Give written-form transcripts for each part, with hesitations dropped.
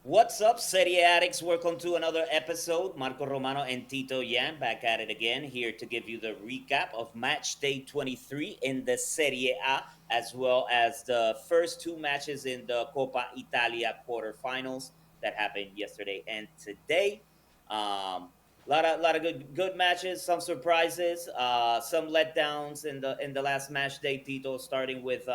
What's up, Serie Addicts? Welcome to another episode. Marco Romano and Tito Yan back at it again, here to give you the recap of match day 23 in the Serie A, as well as the first two matches in the Coppa Italia quarterfinals that happened yesterday and today. Lot of good matches, some surprises, some letdowns in the last match day. Tito, starting with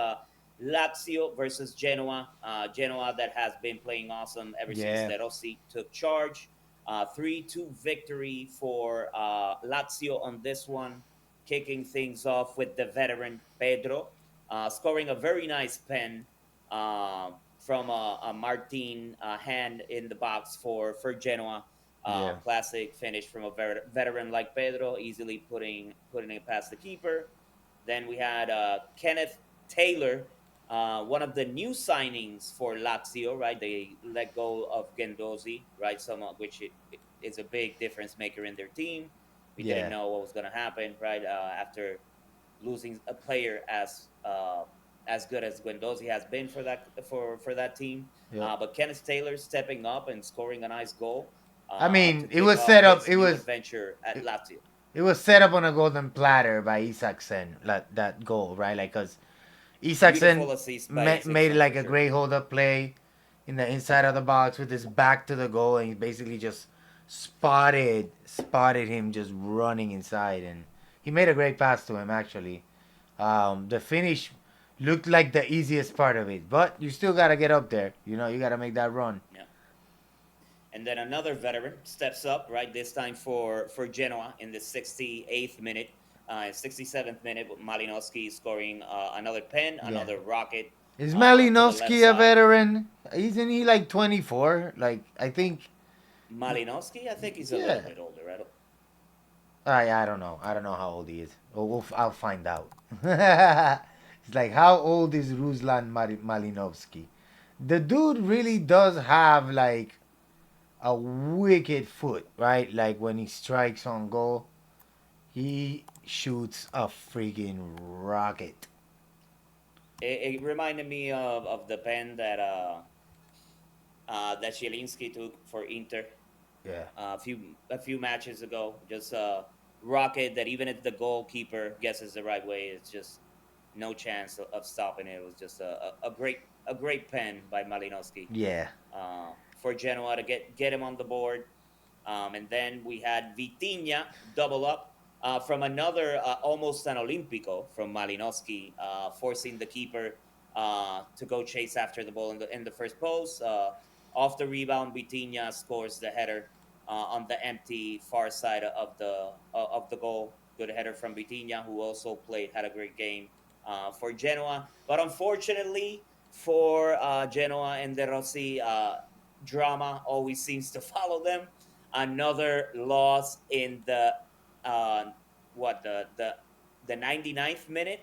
Lazio versus Genoa. Genoa that has been playing awesome ever since Yeah, De Rossi took charge. 3-2 victory for Lazio on this one, kicking things off with the veteran Pedro, scoring a very nice pen from a Martin hand in the box for Genoa. yeah. Classic finish from a veteran like Pedro, easily putting it past the keeper. Then we had Kenneth Taylor, one of the new signings for Lazio, right? They let go of Gendozi, right? Which is a big difference maker in their team. We didn't Yeah. know what was going to happen, right? After losing a player as good as Guendouzi has been for that team. Yep. But Kenneth Taylor stepping up and scoring a nice goal I to mean, it kick was off set up. his new adventure at It, Lazio. it was set up on a golden platter by Isaacson. That goal, right? Like, cause Isaacson Beautiful assist by made Isaacson like for a sure. great hold up play in the inside of the box with his back to the goal, and he basically just spotted him just running inside, and he made a great pass to him actually. The finish looked like the easiest part of it, but you still gotta get up there. You gotta make that run. Yeah. And then another veteran steps up, right? This time for Genoa in the 68th minute, 67th minute, with Malinowski scoring another pen, Yeah. another rocket Is to the left Malinowski a side. veteran? Isn't he like 24? Like, I think. Malinowski, I think he's a little Yeah. bit older. I don't. I don't know. I don't know how old he is. I'll find out. It's like, how old is Ruslan Malinovsky? The dude really does have like a wicked foot, right? Like when he strikes on goal, he shoots a freaking rocket. It reminded me of the pen that Zielinski took for Inter Yeah. a few matches ago. Just a rocket that even if the goalkeeper guesses the right way, it's just no chance of stopping it. It was just a great pen by Malinowski Yeah. for Genoa to get him on the board. And then we had Vitinha double up from another almost an Olympico from Malinowski, forcing the keeper to go chase after the ball in the first post. Off the rebound, Vitinha scores the header on the empty far side of the goal. Good header from Vitinha, who also had a great game for Genoa. But unfortunately for Genoa and De Rossi, drama always seems to follow them. Another loss in the uh, what the 99th minute.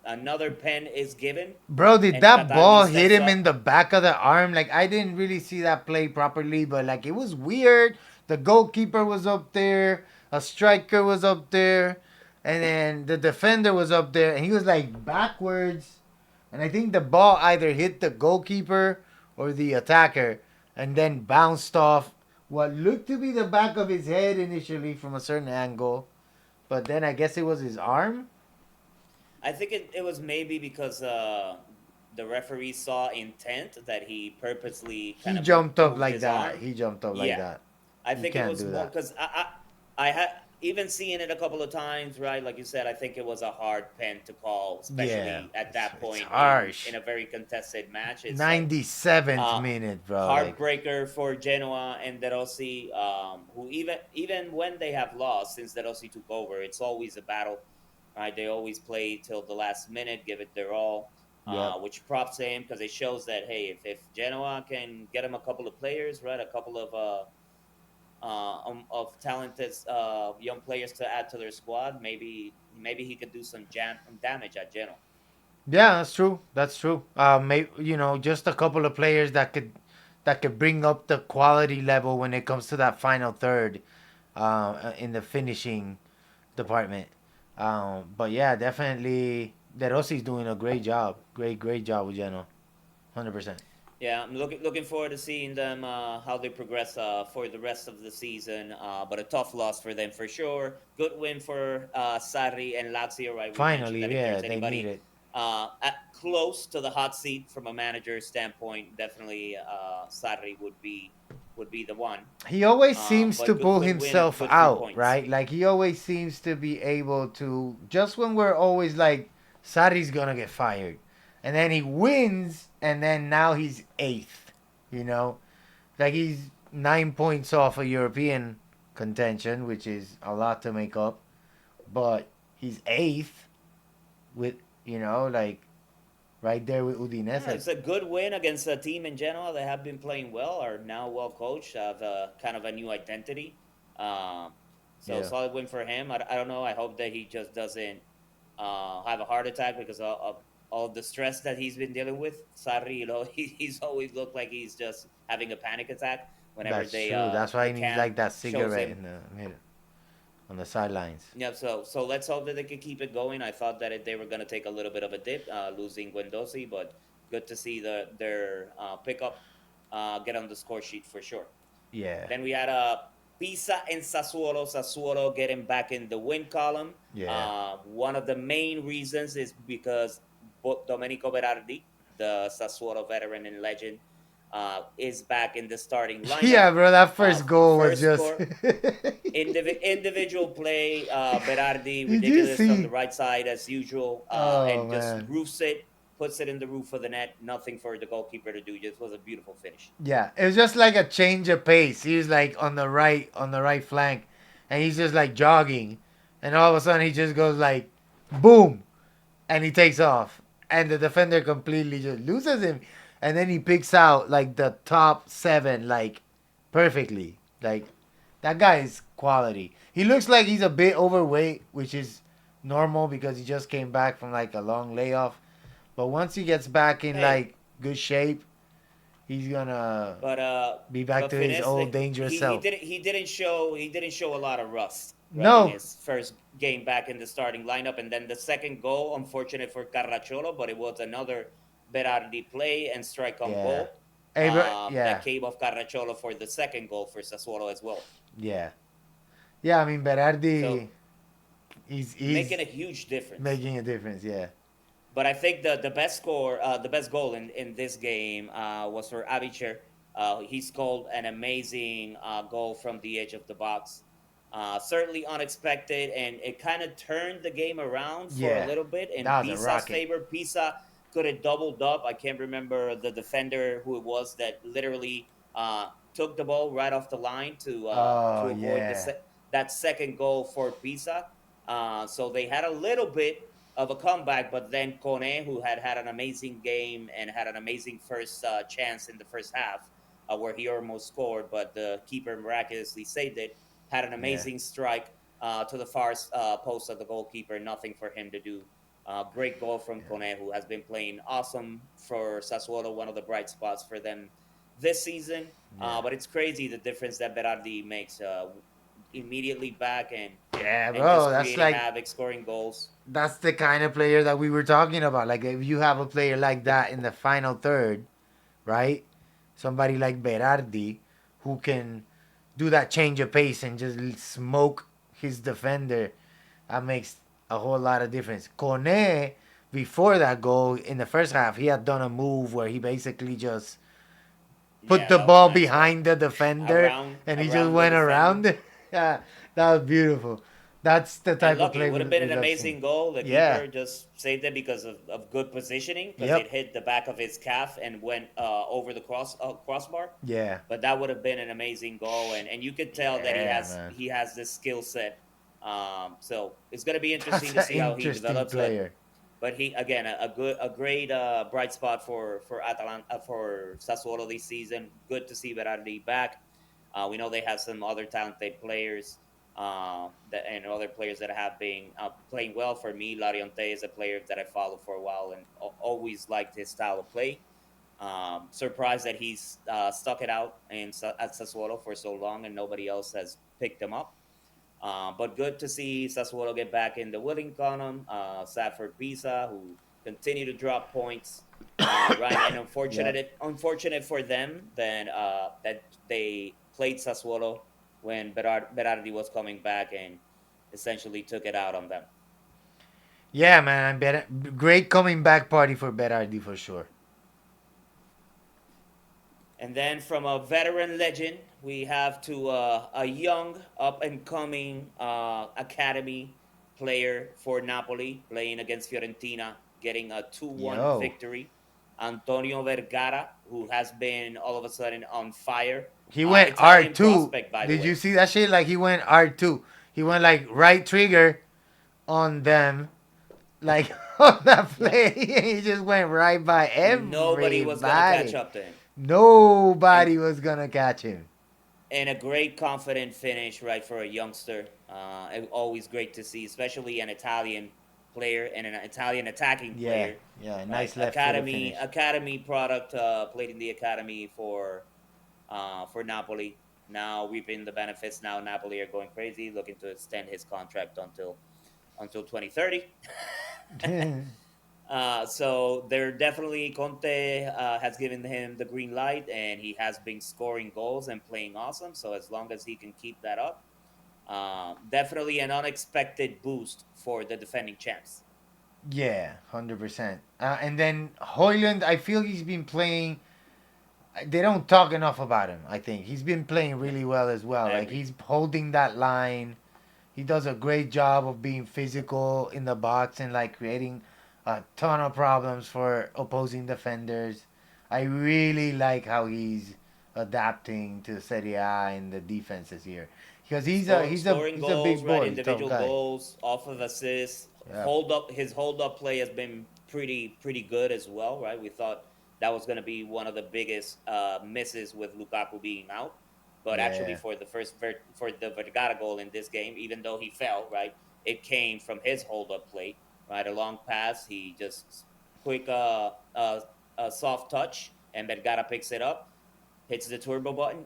Another pen is given, Bro, did and that Cataldi ball hit steps him in up. the back of the arm? Like, I didn't really see that play properly, but like, it was weird. The goalkeeper was up there, a striker was up there, and then the defender was up there, and he was like backwards. And I think the ball either hit the goalkeeper or the attacker, and then bounced off what looked to be the back of his head initially from a certain angle, but then I guess it was his arm. I think it was maybe because the referee saw intent that he purposely kind He of jumped up moved like his that. arm. He jumped up like Yeah, that. I You think it can't was do more that. because I had even seen it a couple of times, right? Like you said, I think it was a hard pen to call, Yeah, especially at that it's point in harsh. a very contested match. It's like 97th uh, minute, bro. Like, heartbreaker for Genoa and De Rossi, who even when they have lost since De Rossi took over, it's always a battle, right? They always play till the last minute, give it their all. yep. Which props to him because it shows that hey, if Genoa can get him a couple of players, right, a couple of talented young players to add to their squad, maybe he could do some damage at Genoa. Yeah, that's true. That's true. Just a couple of players that could bring up the quality level when it comes to that final third, in the finishing department. But yeah, definitely, De Rossi's doing a great job. Great job with Genoa. 100%. Yeah, I'm looking forward to seeing them how they progress for the rest of the season. But a tough loss for them for sure. Good win for Sarri and Lazio, right? We mentioned Finally, that if yeah, there's they need anybody it. close to the hot seat from a manager standpoint, definitely Sarri would be the one. He always seems to But pull good win, himself good three out, points. right? Like he always seems to be able to just when we're always like Sari's gonna get fired. And then he wins and then now he's eighth. You know? Like he's 9 points off a European contention, which is a lot to make up. But he's eighth with like right there with Yeah, Udinese. it's a good win against a team in Genoa that have been playing well, are now well coached, have kind of a new identity. Um, so Yeah. solid win for him. I don't know. I hope that he just doesn't have a heart attack because of all the stress that he's been dealing with. Sarri, he's always looked like he's just having a panic attack whenever That's true. That's why the he needs cam like that shows cigarette him. in the middle on the sidelines. Yeah, so let's hope that they can keep it going. I thought that they were going to take a little bit of a dip, losing Guendouzi, but good to see their pickup get on the score sheet for sure. Yeah. Then we had Pisa and Sassuolo. Sassuolo getting back in the win column. Yeah. One of the main reasons is because Domenico Berardi, the Sassuolo veteran and legend, is back in the starting lineup. Yeah, bro, that first goal was First just. score, individual play. Berardi, Did you ridiculous from the see? right side as usual, Oh and just man. roofs it, puts it in the roof of the net. Nothing for the goalkeeper to do. Just was a beautiful finish. Yeah, it was just like a change of pace. He was like on the right flank, and he's just like jogging, and all of a sudden he just goes like, boom, and he takes off, and the defender completely just loses him, and then he picks out like the top seven like perfectly. Like that guy is quality. He looks like he's a bit overweight, which is normal because he just came back from like a long layoff. But once he gets back in Hey, like good shape, he's gonna but be back to his Finesse, old dangerous self. he didn't show a lot of rust, right, in No, his first game back in the starting lineup, and then the second goal, unfortunate for Carracciolo, but it was another Berardi play and strike on yeah, goal hey, bro, yeah, that came off Carracciolo for the second goal for Sassuolo as well. yeah, yeah. I mean, Berardi, So he's making a huge difference. making a difference. Yeah, But I think the best goal in this game was for Avicher. He scored an amazing goal from the edge of the box. Certainly unexpected, and it kind of turned the game around for a yeah, little bit in that was a Pisa's rocket. favor. Pisa could have doubled up. I can't remember the defender who it was that literally took the ball right off the line Oh to avoid yeah, that second goal for Pisa. So they had a little bit of a comeback, but then Kone, who had had an amazing game and had an amazing first chance in the first half, where he almost scored, but the keeper miraculously saved it, had an yeah, amazing strike to the far post of the goalkeeper. Nothing for him to do. Great goal from yeah, Kone, who has been playing awesome for Sassuolo, one of the bright spots for them this season. yeah, But it's crazy the difference that Berardi makes immediately back yeah, and bro. just That's creating like havoc, scoring goals. that's the kind of player that we were talking about. Like if you have a player like that in the final third, right? Somebody like Berardi, who can do that change of pace and just smoke his defender. That makes a whole lot of difference. Kone, before that goal in the first half, he had done a move where he basically just put Yeah, the that was ball nice, right? behind the defender and he just Around the went defender. around it. Yeah, that was beautiful. That's the And type of lucky, play it would have been we an love seeing. amazing goal. The Yeah. keeper just saved it because of good positioning, because it Yep. hit the back of his calf and went over the crossbar. Yeah. But that would have been an amazing goal, and you could tell that Yeah, man. he has this skill set. So it's gonna be interesting That's to an see how he interesting develops. player. But he again a great bright spot for Atalanta for Sassuolo this season. Good to see Berardi back. We know they have some other talented players and other players that have been playing well. For me, Larionte is a player that I followed for a while and always liked his style of play. Surprised that he's stuck it out at Sassuolo for so long and nobody else has picked him up. But good to see Sassuolo get back in the winning column. Sad for Pisa, who continue to drop points, right? And Yep. unfortunate for them then that they played Sassuolo when Berardi was coming back and essentially took it out on them. Yeah, man. Great coming back party for Berardi for sure. And then from a veteran legend, we have to a young, up and coming academy player for Napoli playing against Fiorentina, getting a 2-1 Yo. victory. Antonio Vergara, who has been all of a sudden on fire. He went Italian R2. prospect, by the Did you way. see that shit? Like he went R2. He went like right trigger on them. Like on that Yep. play. He just went right by Nobody was going to catch everybody. up to him. And Nobody was gonna catch him. and a great confident finish, right, for a youngster. Always great to see, especially an Italian player and an Italian attacking Yeah, player, yeah, right? nice left footed finish. Academy product, played in the academy for Napoli. Now reaping the benefits. Now Napoli are going crazy, looking to extend his contract until 2030. So they're definitely Conte has given him the green light, and he has been scoring goals and playing awesome. So as long as he can keep that up, definitely an unexpected boost for the defending champs. Yeah, 100%. And then Hoyland, I feel he's been playing. They don't talk enough about him. I think he's been playing Yeah, really well as well. I Like agree. he's holding that line. He does a great job of being physical in the box and like creating a ton of problems for opposing defenders. I really like how he's adapting to Serie A and the defenses here because Scoring he's a goals, big right? boy, tough Individual guy. goals off of assists. Yeah, His hold up play has been pretty good as well, right? We thought that was going to be one of the biggest misses with Lukaku being out, but actually yeah, for the Vergara goal in this game, even though he fell, right, it came from his hold up play, right? A long pass, he just quick a soft touch, and Vergara picks it up, hits the turbo button,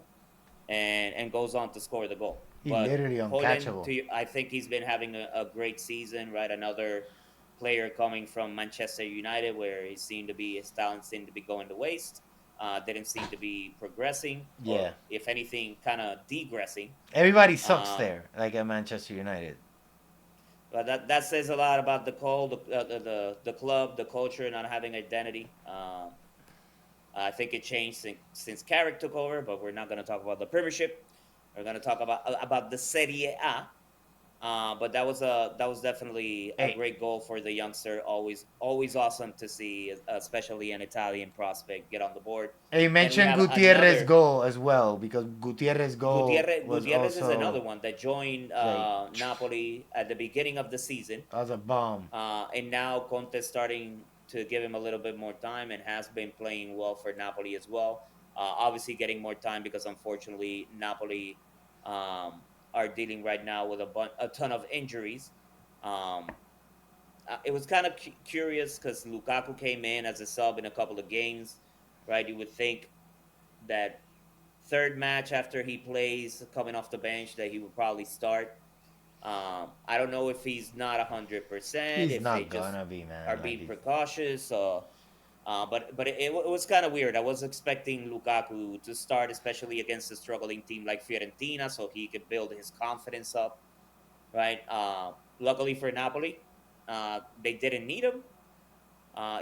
and goes on to score the goal. he But literally Hoyland, uncatchable. I think he's been having a great season, right? Another player coming from Manchester United, where his talent seemed to be going to waste. Didn't seem to be progressing, Yeah, or if anything, kind of degressing. everybody sucks Um, there, like at Manchester United. but that says a lot about the call, the club, the culture, not having identity. I think it changed since Carrick took over, but we're not going to talk about the Premiership. We're going to talk about the Serie A. But that was definitely a Hey, great goal for the youngster. Always awesome to see, especially an Italian prospect get on the board. hey, And we mention have Gutierrez another goal as well because Gutierrez goal was Gutierrez is another also one that joined like Napoli at the beginning of the season, that was a bomb. and now Conte starting to give him a little bit more time and has been playing well for Napoli as well. Obviously, getting more time because unfortunately Napoli are dealing right now with a ton of injuries. Um, it was kind of curious because Lukaku came in as a sub in a couple of games, right? You would think that third match after he plays coming off the bench that he would probably start. I don't know if he's not 100%, He's if they not just gonna be, are man. Like being he's precautious. But it was kind of weird. I was expecting Lukaku to start, especially against a struggling team like Fiorentina, so he could build his confidence up, right? Luckily for Napoli, they didn't need him.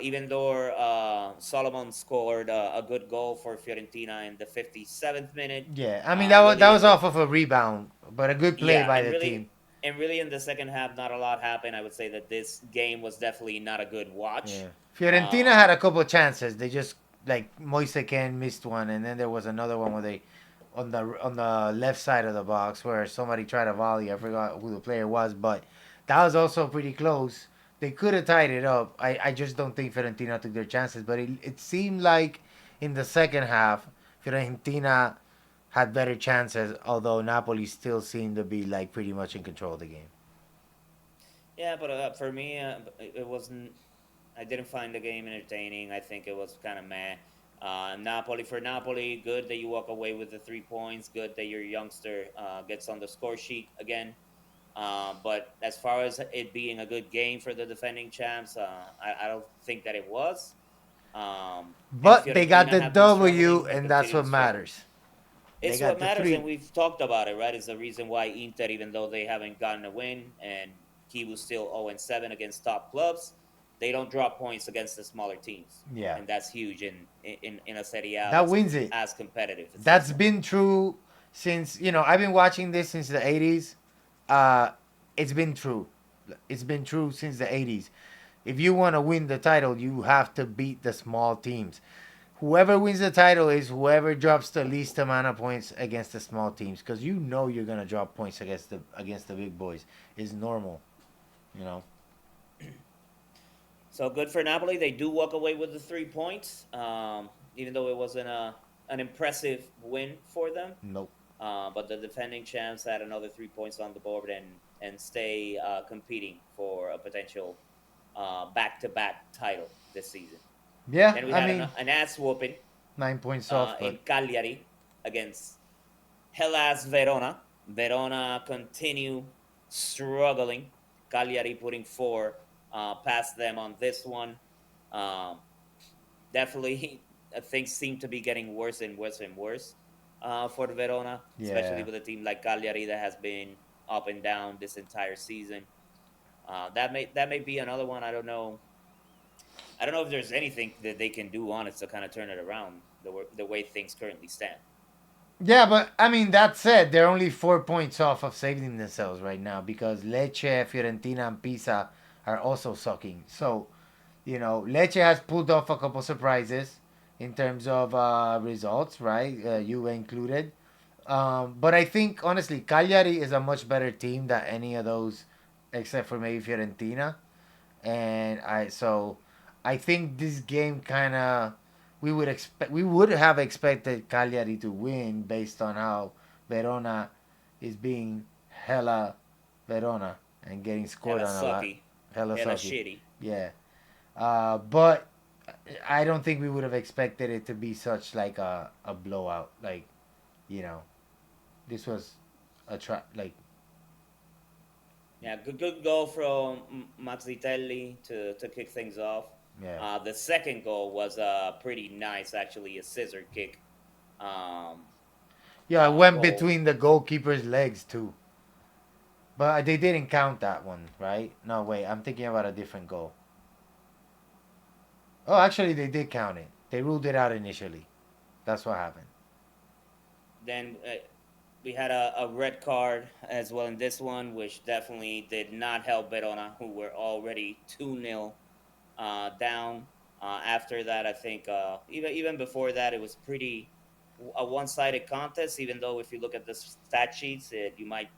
Even though Solomon scored a good goal for Fiorentina in the 57th minute, yeah. I mean that really was off of a rebound, but a good play yeah, by the team. and really in the second half, not a lot happened. I would say that this game was definitely not a good watch. Yeah. Fiorentina had a couple chances. They just like Moise Ken missed one, and then there was another one where they on the left side of the box where somebody tried to volley. I forgot who the player was, but that was also pretty close. They could have tied it up. I just don't think Fiorentina took their chances, but it seemed like in the second half, Fiorentina had better chances, although Napoli still seemed to be like pretty much in control of the game. Yeah, but for me, it wasn't. I didn't find the game entertaining. I think it was kind of meh. Napoli for Napoli, good that you walk away with the 3 points. Good that your youngster gets on the score sheet again. But as far as it being a good game for the defending champs, I don't think that it was. And But they got Fiorentina the have been W, struggling and and that's continue what to struggle. matters. They It's got what the matters, and three. we've talked about it, right? It's the reason why Inter, even though they haven't gotten a win, and he was still 0-7 against top clubs, they don't drop points against the smaller teams, Yeah, and that's huge in a Serie A that that's wins it. as competitive as this That's one. been true since I've been watching this since the '80s. Uh, it's been true. It's been true since the '80s. If you want to win the title, you have to beat the small teams. Whoever wins the title is whoever drops the least amount of points against the small teams, because you're gonna drop points against the big boys. It's normal, you know. So good for Napoli. They do walk away with the 3 points, even though it wasn't an impressive win for them. Nope. But the defending champs had another 3 points on the board and stay competing for a potential back-to-back title this season. Yeah, Then we I had mean, an ass whooping 9 points off, but in Cagliari against Hellas Verona. Verona continue struggling. Cagliari putting four past them on this one. Um, Definitely, things seem to be getting worse and worse and worse for the Verona, especially yeah. with a team like Cagliari that has been up and down this entire season. That may be another one. I don't know. I don't know if there's anything that they can do on it to kind of turn it around the way things currently stand. Yeah, but I mean, that said, they're only 4 points off of saving themselves right now because Lecce, Fiorentina, and Pisa are also sucking. So, Lecce has pulled off a couple surprises in terms of results, right? Juve included. But I think, honestly, Cagliari is a much better team than any of those, except for maybe Fiorentina. And I think this game kind of we would have expected Cagliari to win based on how Verona is being hella Verona and getting scored Hella on a lot, sucky, hella hella sucky. shitty. Yeah. But I don't think we would have expected it to be such like a blowout. Like, you know, this was a try. Like, Yeah, good goal from Mazzitelli to kick things off. yeah, The second goal was pretty nice, actually, a scissor kick um, yeah. It went goal. between the goalkeeper's legs too. But they didn't count that one, right? No, wait. I'm thinking about a different goal. Oh, actually, they did count it. They ruled it out initially. That's what happened. Then we had a red card as well in this one, which definitely did not help Verona, who were already 2-0 down. After that, I think even before that, it was pretty a one-sided contest. Even though if you look at the stat sheets, you might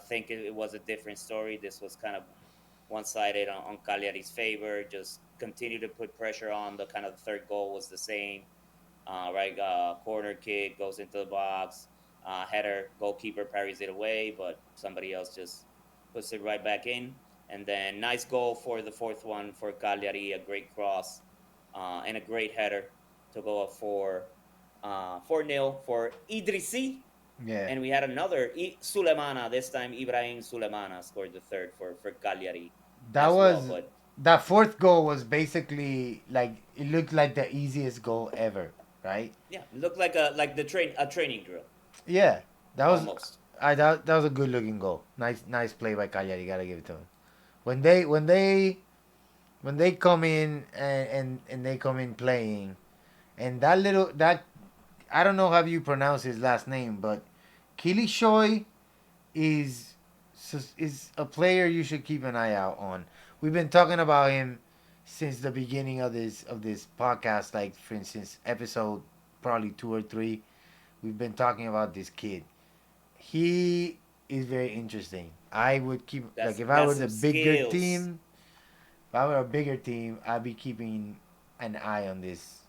think it was a different story. This was kind of one-sided on Cagliari's favor. Just continue to put pressure on. The kind of the third goal was the same. Right, corner kick goes into the box. Header, goalkeeper parries it away, but somebody else just puts it right back in. And then nice goal for the fourth one for Cagliari, a great cross and a great header to go up for 4-0 for Idrissi. Yeah. And we had another Sulemana, this time Ibrahim Sulemana scored the third for Cagliari That as well. was But that fourth goal was basically like it looked like the easiest goal ever, right? yeah, it looked like a training drill Yeah. That was almost. that was a good looking goal. Nice play by Cagliari. Gotta give it to him. When they come in and they come in playing, and that I don't know how you pronounce his last name, but Kilishoy is is a player you should keep an eye out on. We've been talking about him since the beginning of this podcast. Like, for instance, episode probably 2 or 3. We've been talking about this kid. He is very interesting. I would keep, like, That's if I that's were the some bigger skills. team. If I were a bigger team, I'd be keeping an eye on this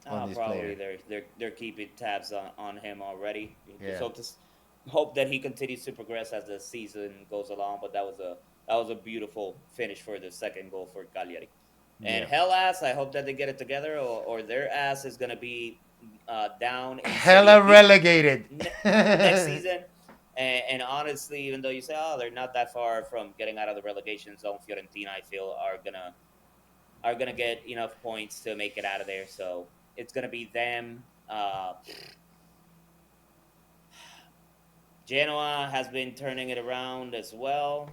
Probably player. they're keeping tabs on him already. You just Yeah. hope that he continues to progress as the season goes along. But that was a beautiful finish for the second goal for Cagliari. And Yeah. Hellas, I hope that they get it together, or their ass is gonna be down in Serie Hella B relegated. next season. And honestly, even though you say, oh, they're not that far from getting out of the relegation zone, Fiorentina, I feel, are gonna get enough points to make it out of there. So it's gonna be them. Genoa has been turning it around as well.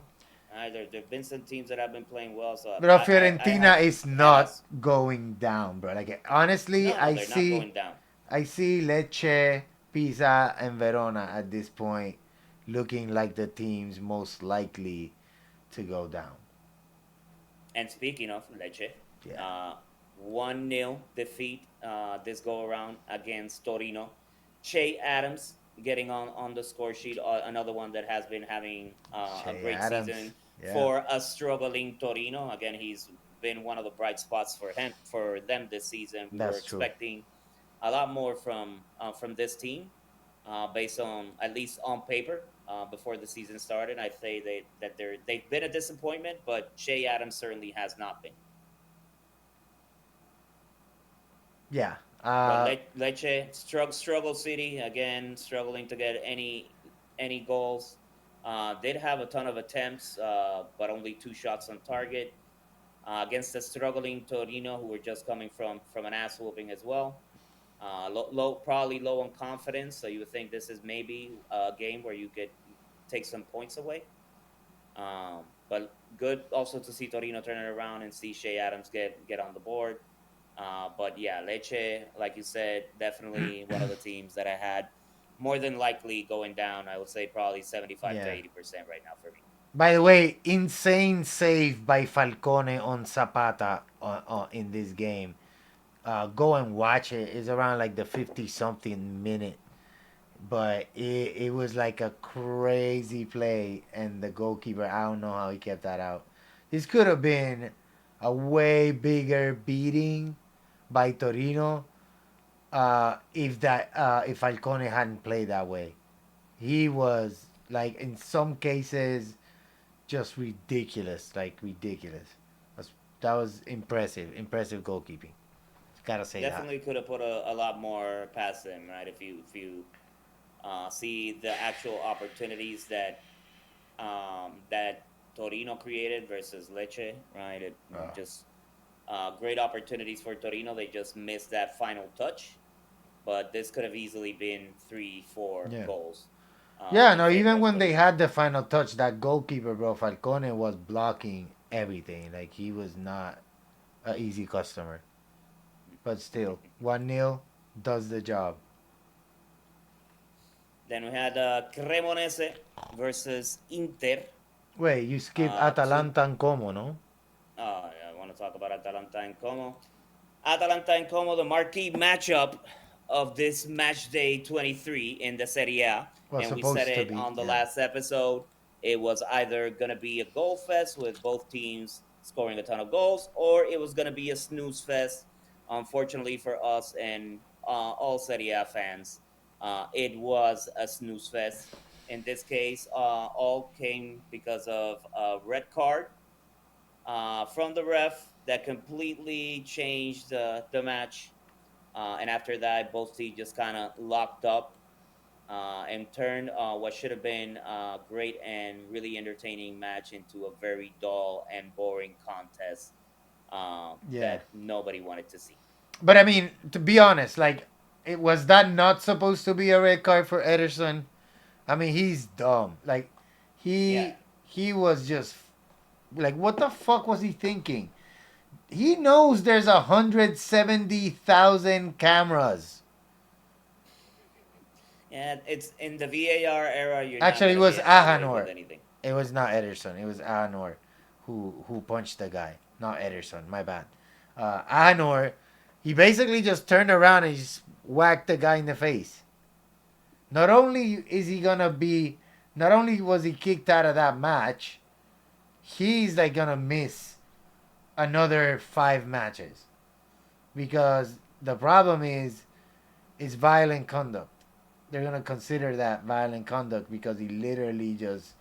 There've been some teams that have been playing well, so Bro, I Fiorentina is have not us. going down, bro. Like honestly, No, they're not going down. I see Lecce, Pisa, and Verona at this point looking like the teams most likely to go down. And speaking of Lecce, Yeah. uh, 1-0 defeat this go around against Torino. Che Adams getting on the score sheet, another one that has been having a Che great Adams. season Yeah. for a struggling Torino. Again, he's been one of the bright spots for them this season. We were That's true. expecting a lot more from this team, based on at least on paper. Before the season started, I say they've been a disappointment, but Shea Adams certainly has not been. Yeah. But Lecce struggle city again, struggling to get any goals. Did have a ton of attempts, but only 2 shots on target against the struggling Torino, who were just coming from an ass whooping as well. Probably low on confidence. So you would think this is maybe a game where you could take some points away. But good also to see Torino turn it around and see Shea Adams get on the board. But yeah, Lecce, like you said, definitely one of the teams that I had more than likely going down. I would say probably 75 to yeah. 80% right now for me. By the way, insane save by Falcone on Zapata in this game. Go and watch it. It's around like the 50 something minute. But it was like a crazy play, and the goalkeeper, I don't know how he kept that out. This could have been a way bigger beating by Torino if Falcone hadn't played that way. He was like in some cases just ridiculous, like ridiculous. That was impressive goalkeeping. Gotta say that. Definitely could have put a lot more past them, right? If you see the actual opportunities that Torino created versus Lecce, right? It Uh, just great opportunities for Torino. They just missed that final touch, but this could have easily been 3, 4 yeah. goals Yeah, in no, favor even of when they Torino. had the final touch, that goalkeeper, bro, Falcone was blocking everything. Like, he was not an easy customer. But still, 1-0 does the job. Then we had Cremonese versus Inter. Wait, you skip Two. Atalanta and Como, no? I want to talk about Atalanta and Como. Atalanta and Como, the marquee matchup of this match day 23 in the Serie A. Was And we said supposed to it be, on the yeah. last episode. It was either going to be a goal fest with both teams scoring a ton of goals, or it was going to be a snooze fest. Unfortunately for us and all Serie A fans, it was a snooze fest. In this case, all came because of a red card from the ref that completely changed the match. And after that, both teams just kind of locked up and turned what should have been a great and really entertaining match into a very dull and boring contest Yeah. that nobody wanted to see. But I mean, to be honest, like, it was that not supposed to be a red card for Ederson? I mean, he's dumb. Like, Yeah. he was just like, what the fuck was he thinking? He knows there's 170,000 cameras. Yeah, it's in the VAR era. You're not Actually, it gonna was get away with Ahanor. anything. It was not Ederson. It was Ahanor who punched the guy. Not Ederson. My bad. Ahanor, he basically just turned around and just whacked the guy in the face. Not only is he gonna be, not only was he kicked out of that match, he's like gonna miss another 5 matches because the problem is violent conduct. They're gonna consider that violent conduct because he literally just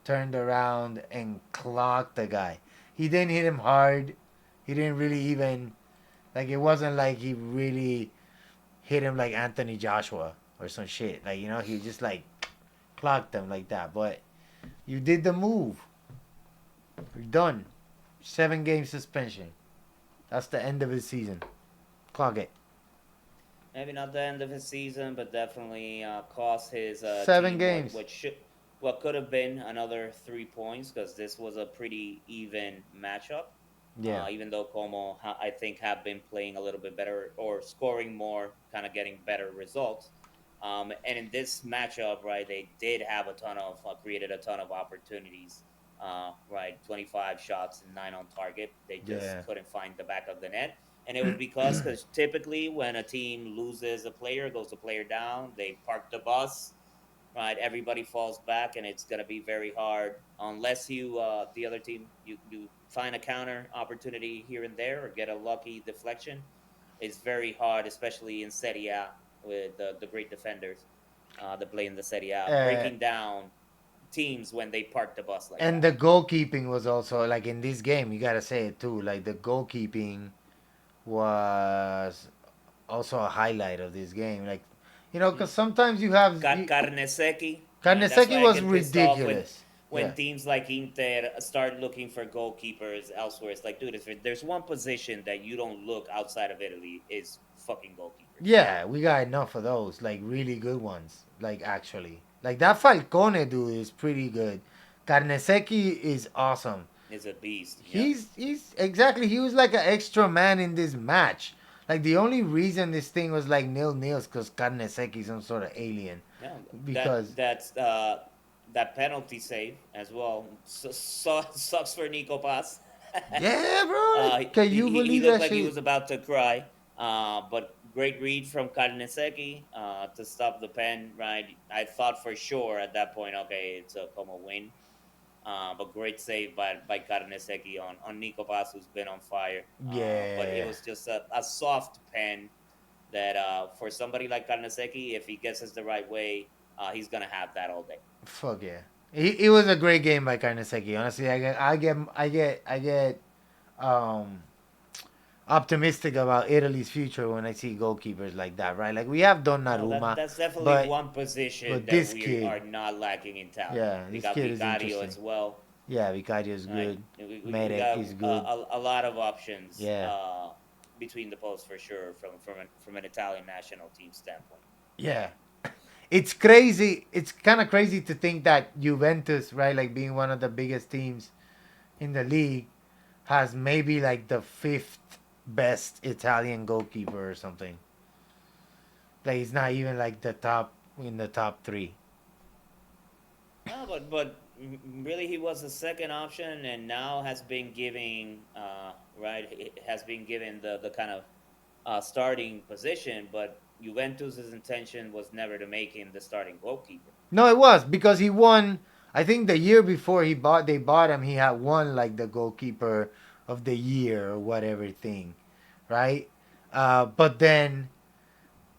turned around and clocked the guy. He didn't hit him hard. He didn't really even like it wasn't like he really hit him like Anthony Joshua or some shit. Like, he just like clock them like that. But you did the move. You're done. 7-game suspension. That's the end of his season. Clock it. Maybe not the end of his season, but definitely cost his Seven team games. what could have been another 3 points, because this was a pretty even matchup. Yeah. Even though Como, I think, have been playing a little bit better or scoring more, kind of getting better results. And in this matchup, right, they did have created a ton of opportunities. Right, 25 shots and 9 on target. They just Yeah. couldn't find the back of the net. And it was because typically when a team loses a player, goes a player down, they park the bus, right? Everybody falls back, and it's gonna be very hard unless the other team, you find a counter opportunity here and there or get a lucky deflection. It's very hard, especially in Serie A with the great defenders that play in the Serie A, Uh, breaking down teams when they park the bus like and that. the goalkeeping was also like in this game. You gotta say it too. Like the goalkeeping was also a highlight of this game. Like, because sometimes you have Carnesecchi, right? That's Carnesecchi why I was get pissed off when ridiculous. Yeah. teams like Inter start looking for goalkeepers elsewhere. It's like, dude, if there's one position that you don't look outside of Italy, is fucking goalkeepers. Yeah, we got enough of those, like really good ones. Like actually, like that Falcone dude is pretty good. Carnesecchi is awesome. Is a beast. Yeah, He's exactly, he was like an extra man in this match. Like the only reason this thing was like 0-0 is because Carnesecchi is some sort of alien. yeah. Because That penalty save as well. Sucks for Nico Paz. yeah, bro, can you He believe looked that like he shit? was about to cry. But great read from Carnesecchi to stop the pen. Right, I thought for sure at that point, okay, it's a Como win. But great save by Carnesecchi on Nico Paz, who's been on fire. But it Yeah, was just a soft pen that for somebody like Carnesecchi, if he gets us the right way, he's gonna have that all day. fuck yeah. It was a great game by Carnesecchi. Honestly, I get um optimistic about Italy's future when I see goalkeepers like that, right? Like we have No, Donnarumma, that's definitely but one position but that this we kid, are not lacking in talent. yeah, We this got kid is Vicario interesting. as well, Yeah, Vicario is right? good. We Mere got is good. a lot of options Yeah, between the posts for sure from an Italian national team standpoint. yeah. It's crazy. It's kind of crazy to think that Juventus, right, like being one of the biggest teams in the league, has maybe like the fifth best Italian goalkeeper or something. Like he's not even like the top in the top three. No, but really, he was the second option, and now has been giving has been given the kind of starting position. But Juventus's intention was never to make him the starting goalkeeper. No, it was because he won. I think the year before they bought him, he had won like the goalkeeper of the year or whatever thing, right? But then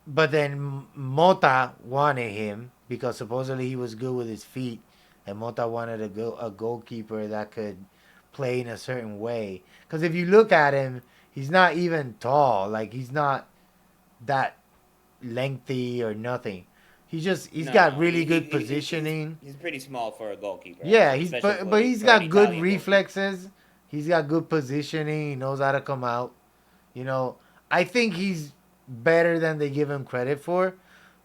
Mota wanted him because supposedly he was good with his feet, and Mota wanted a goalkeeper that could play in a certain way. Because if you look at him, he's not even tall. Like he's not that lengthy or nothing. He's got No, really good positioning. he's pretty small for a goalkeeper, Yeah, he's especially but he's for an got good Italian goalkeeper. reflexes. He's got good positioning. He knows how to come out. You know, I think he's better than they give him credit for,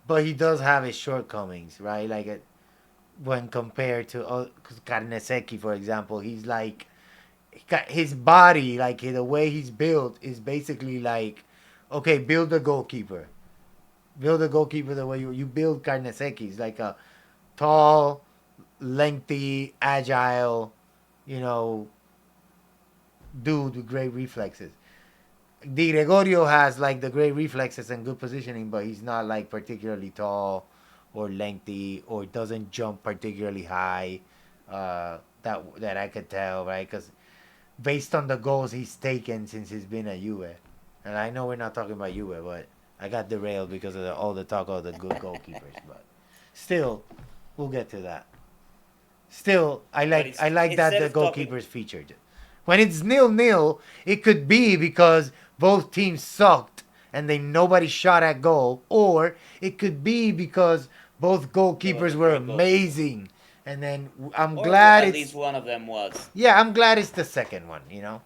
but he does have his shortcomings, right? Like when compared to Carnesecchi, for example, he's like his body, like the way he's built, is basically like, okay, build a goalkeeper. Build a goalkeeper the way you build Carnesecchi. He's like a tall, lengthy, agile, you know, dude with great reflexes. Di Gregorio has like the great reflexes and good positioning, but he's not like particularly tall or lengthy or doesn't jump particularly high. That I could tell, right? Because based on the goals he's taken since he's been at Juve, and I know we're not talking about Juve, but I got derailed because of all the talk of the good goalkeepers. But still, we'll get to that. Still, But I like that instead the of talking, goalkeepers featured. When it's 0-0, it could be because both teams sucked and they nobody shot at goal, or it could be because Both It was goalkeepers a were great goalkeeper, amazing. And then I'm or glad at least it's one of them was. yeah, I'm glad it's the second one, you know.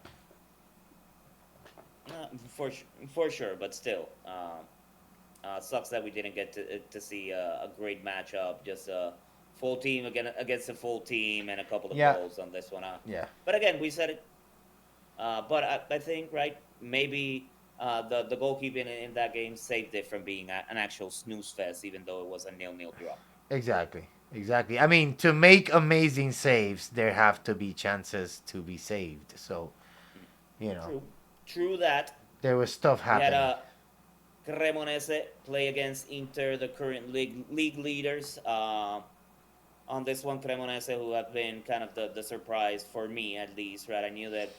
For sure, but still, sucks that we didn't get to see a great matchup. Just a full team against a full team and a couple of Yeah. goals on this one. Yeah. But again, we said it. But I think right maybe the goalkeeping in that game saved it from being an actual snooze fest, even though it was a 0-0 draw. Exactly. Exactly. I mean, to make amazing saves, there have to be chances to be saved. So, Mm. you know, True, true that. there was stuff We had happening. a Cremonese play against Inter, the current league leaders. On this one, Cremonese, who have been kind of the surprise for me at least, right? I knew that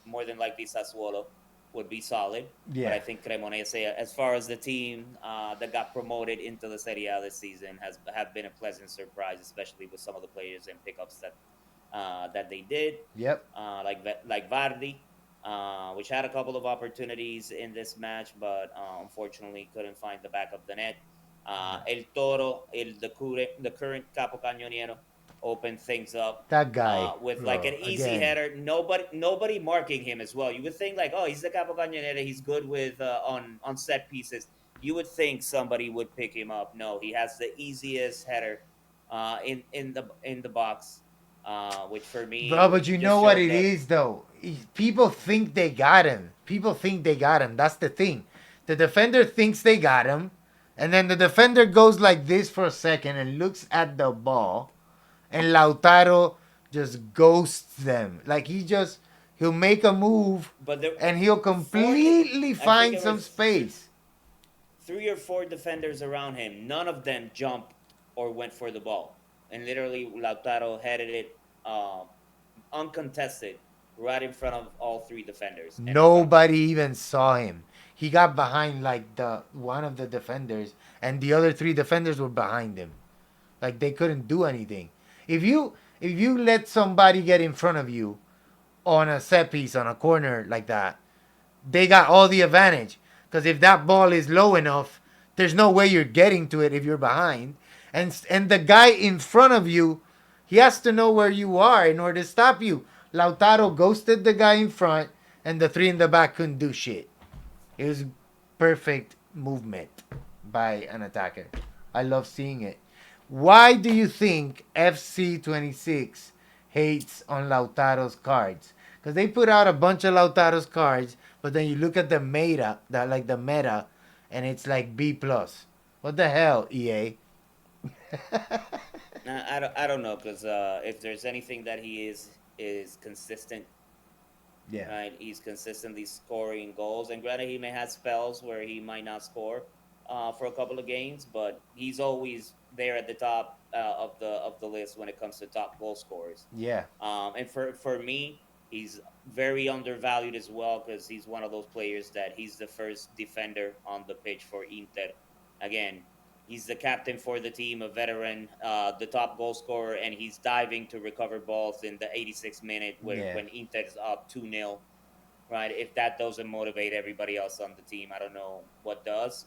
more than likely Sassuolo would be solid, but I Yeah. think Cremonese, as far as the team that got promoted into the Serie A this season, have been a pleasant surprise, especially with some of the players and pickups that they did, Yep. like Vardy, which had a couple of opportunities in this match, but unfortunately couldn't find the back of the net. El Toro, the current capocannoniero, opened things up That guy, with like an bro. easy Again. header. Nobody marking him as well. You would think like, oh, he's the capocannoniere. He's good with on set pieces. You would think somebody would pick him up. No, he has the easiest header in the box, which for Bro, me but you know just what showed it that. is though? People think they got him. People think they got him. That's the thing. The defender thinks they got him, and then the defender goes like this for a second and looks at the ball, and Lautaro just ghosts them. Like he'll make a move, But there and he'll four, completely I think find there were some space. three or four defenders around him. None of them jumped or went for the ball, and literally Lautaro headed it uncontested right in front of all three defenders and in front of the Nobody keeper. even saw him. He got behind like the one of the defenders, and the other three defenders were behind him. Like they couldn't do anything. If you let somebody get in front of you on a set piece on a corner like that, they got all the advantage. Because if that ball is low enough, there's no way you're getting to it if you're behind. And the guy in front of you, he has to know where you are in order to stop you. Lautaro ghosted the guy in front, and the three in the back couldn't do shit. It was perfect movement by an attacker. I love seeing it. Why do you think FC26 hates on Lautaro's cards? Because they put out a bunch of Lautaro's cards, but then you look at the meta, and it's like B plus. What the hell, EA? I don't know because if there's anything that he is consistent, Yeah. right? He's consistently scoring goals, and granted, he may have spells where he might not score for a couple of games, but he's always there at the top of the list when it comes to top goal scorers. Yeah. And for me, he's very undervalued as well because he's one of those players that he's the first defender on the pitch for Inter. Again, he's the captain for the team, a veteran, the top goal scorer, and he's diving to recover balls in the 86th minute where Yeah. when Inter is up 2-0. Right? If that doesn't motivate everybody else on the team, I don't know what does.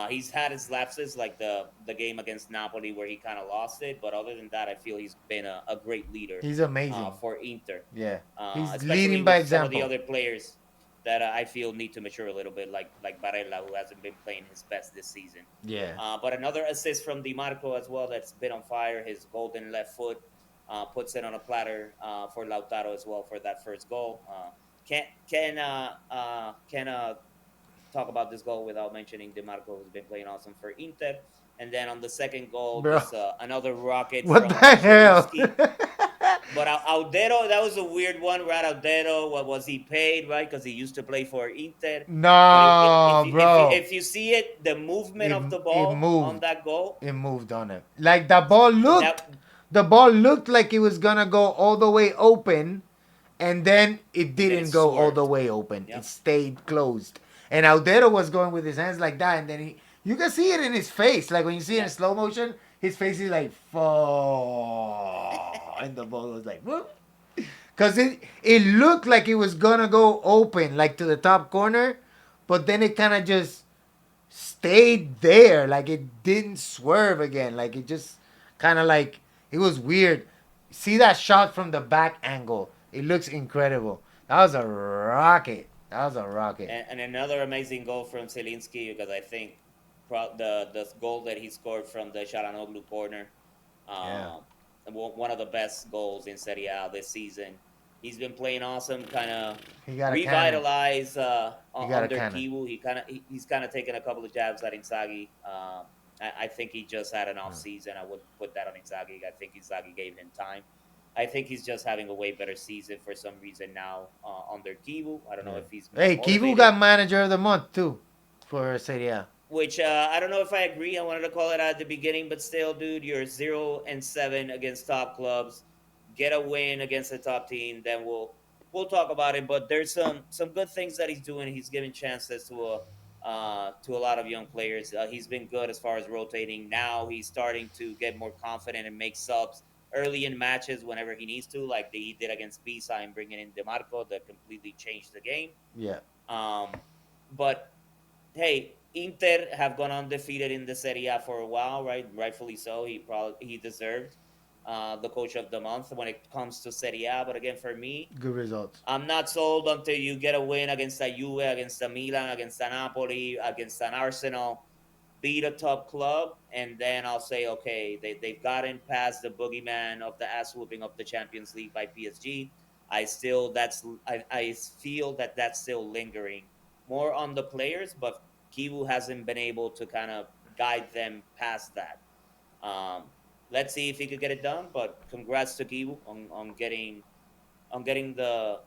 He's had his lapses, like the game against Napoli where he kind of lost it, but other than that, I feel he's been a great leader He's amazing. for Inter, Yeah. He's especially leading by with some of the example. other players that I feel need to mature a little bit, like Barella, who hasn't been playing his best this season. Yeah. But another assist from Di Marco as well that's been on fire. His golden left foot puts it on a platter for Lautaro as well for that first goal. Can talk about this goal without mentioning Di Marco, who's been playing awesome for Inter. And then on the second goal, Bro. just another rocket What from the hell? Zielinski. But Audero, that was a weird one, right? Audero, what was he paid, right? Because he used to play for Inter. But No, bro. if you see it, the movement It of the it ball on moved. that goal, It moved on him. Like that the ball looked like it was gonna go all the way open, and then it and then it didn't go all the swerved. way open. It Yep. stayed closed. And Aldero was going with his hands like that, and then you can see it in his face. Like when you see it in Yep. slow motion, his face is like, "Fuck," and the ball was like, "Whoop." Cause it looked like it was gonna go open, like to the top corner, but then it kind of just stayed there. Like it didn't swerve again. Like it just kind of like it was weird. See that shot from the back angle? It looks incredible. That was a rocket. That was a rocket. And another amazing goal from Zielinski, because I think the goal that he scored from the Sharanoglu corner, Yeah. um, one of the best goals in Serie A this season. He's been playing awesome, kind of He got a cannon. revitalized He got a under cannon. Kiwu. He's kind of taken a couple of jabs at Inzaghi. I think he just had an off Hmm. season. I would put that on Inzaghi. I think Inzaghi gave him time. I think he's just having a way better season for some reason now under Kiwu. I don't know Yeah. if he's more Hey, Kivu motivated, got manager of the month too for Serie A. which I don't know if I agree. I wanted to call it at the beginning, but still, dude, you're 0-7 against top clubs. Get a win against a top team, then we'll talk about it. But there's some good things that he's doing. He's giving chances to a lot of young players. He's been good as far as rotating. Now he's starting to get more confident and make subs early in matches whenever he needs to, like he did against Pisa and bringing in DeMarco that completely changed the game. Yeah. Um, but hey, Inter have gone undefeated in the Serie A for a while, right? Rightfully so. He deserved the coach of the month when it comes to Serie A. But again, for me, Good results. I'm not sold until you get a win against a Juve, against a Milan, against a Napoli, against an Arsenal, beat a top club, and then I'll say, okay, they've gotten past the boogeyman of the ass whooping of the Champions League by PSG. I feel that that's still lingering more on the players, but Kiwu hasn't been able to kind of guide them past that. Um, let's see if he could get it done, but congrats to Kiwu on getting the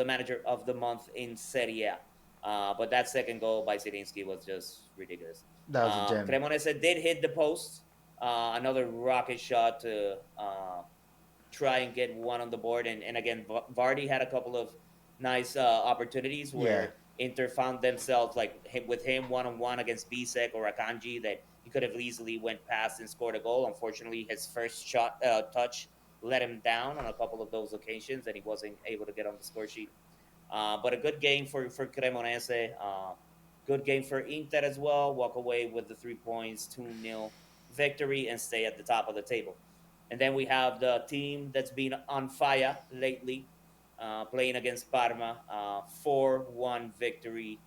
manager of the month in Serie A. But that second goal by Zielinski was just ridiculous. That was a gem. Cremonese did hit the post. Another rocket shot to try and get one on the board. And again, Vardy had a couple of nice opportunities Yeah. where Inter found themselves like with him one on one against Bisek or Akanji that he could have easily went past and scored a goal. Unfortunately, his first shot touch let him down on a couple of those occasions, and he wasn't able to get on the score sheet. But a good game for Cremonese. Good game for Inter as well. Walk away with the 3 points, 2-0 victory, and stay at the top of the table. And then we have the team that's been on fire lately, playing against Parma. 4-1 victory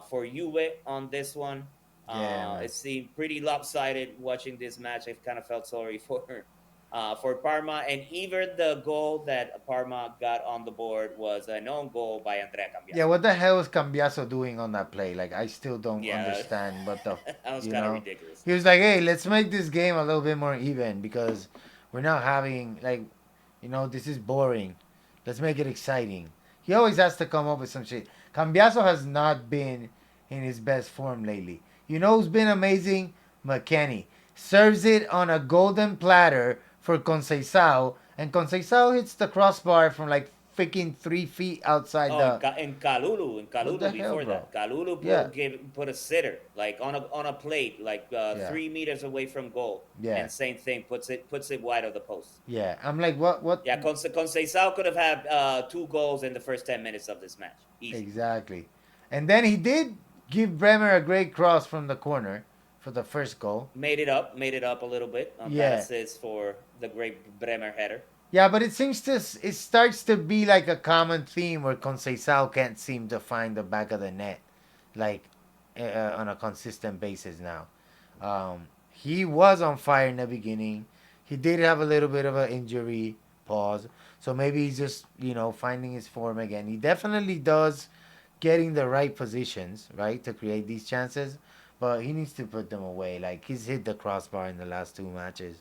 for Juve on this one. Yeah, man. It seemed pretty lopsided watching this match. I kind of felt sorry for Parma, and even the goal that Parma got on the board was an own goal by Andrea Yeah, Cambiaso. what the hell was Cambiaso doing on that play? Like, I still don't Yeah, understand. But that was you kind of know, ridiculous. he was like, "Hey, let's make this game a little bit more even because we're not having like, this is boring. Let's make it exciting." He always has to come up with some shit. Cambiaso has not been in his best form lately. You know who's been amazing? McKenny serves it on a golden platter for Conceição, and Conceição hits the crossbar from like freaking 3 feet outside Oh, the. In What the Kalulu hell, before bro? that, Kalulu Yeah, put a sitter like on a plate like yeah, 3 meters away from goal, yeah, and same thing puts it wide of the post. yeah. I'm like, what? Yeah, Conceição could have had 2 goals in the first 10 minutes of this match, easy. Exactly. And then he did give Bremer a great cross from the corner for the first goal. Made it up a little bit on that Yeah, assist for the great Bremer header. yeah, but it starts to be like a common theme where Conceição can't seem to find the back of the net, like on a consistent basis now. He was on fire in the beginning. He did have a little bit of an injury pause, so maybe he's just finding his form again. He definitely does getting the right positions right to create these chances, but he needs to put them away. Like he's hit the crossbar in the last 2 matches,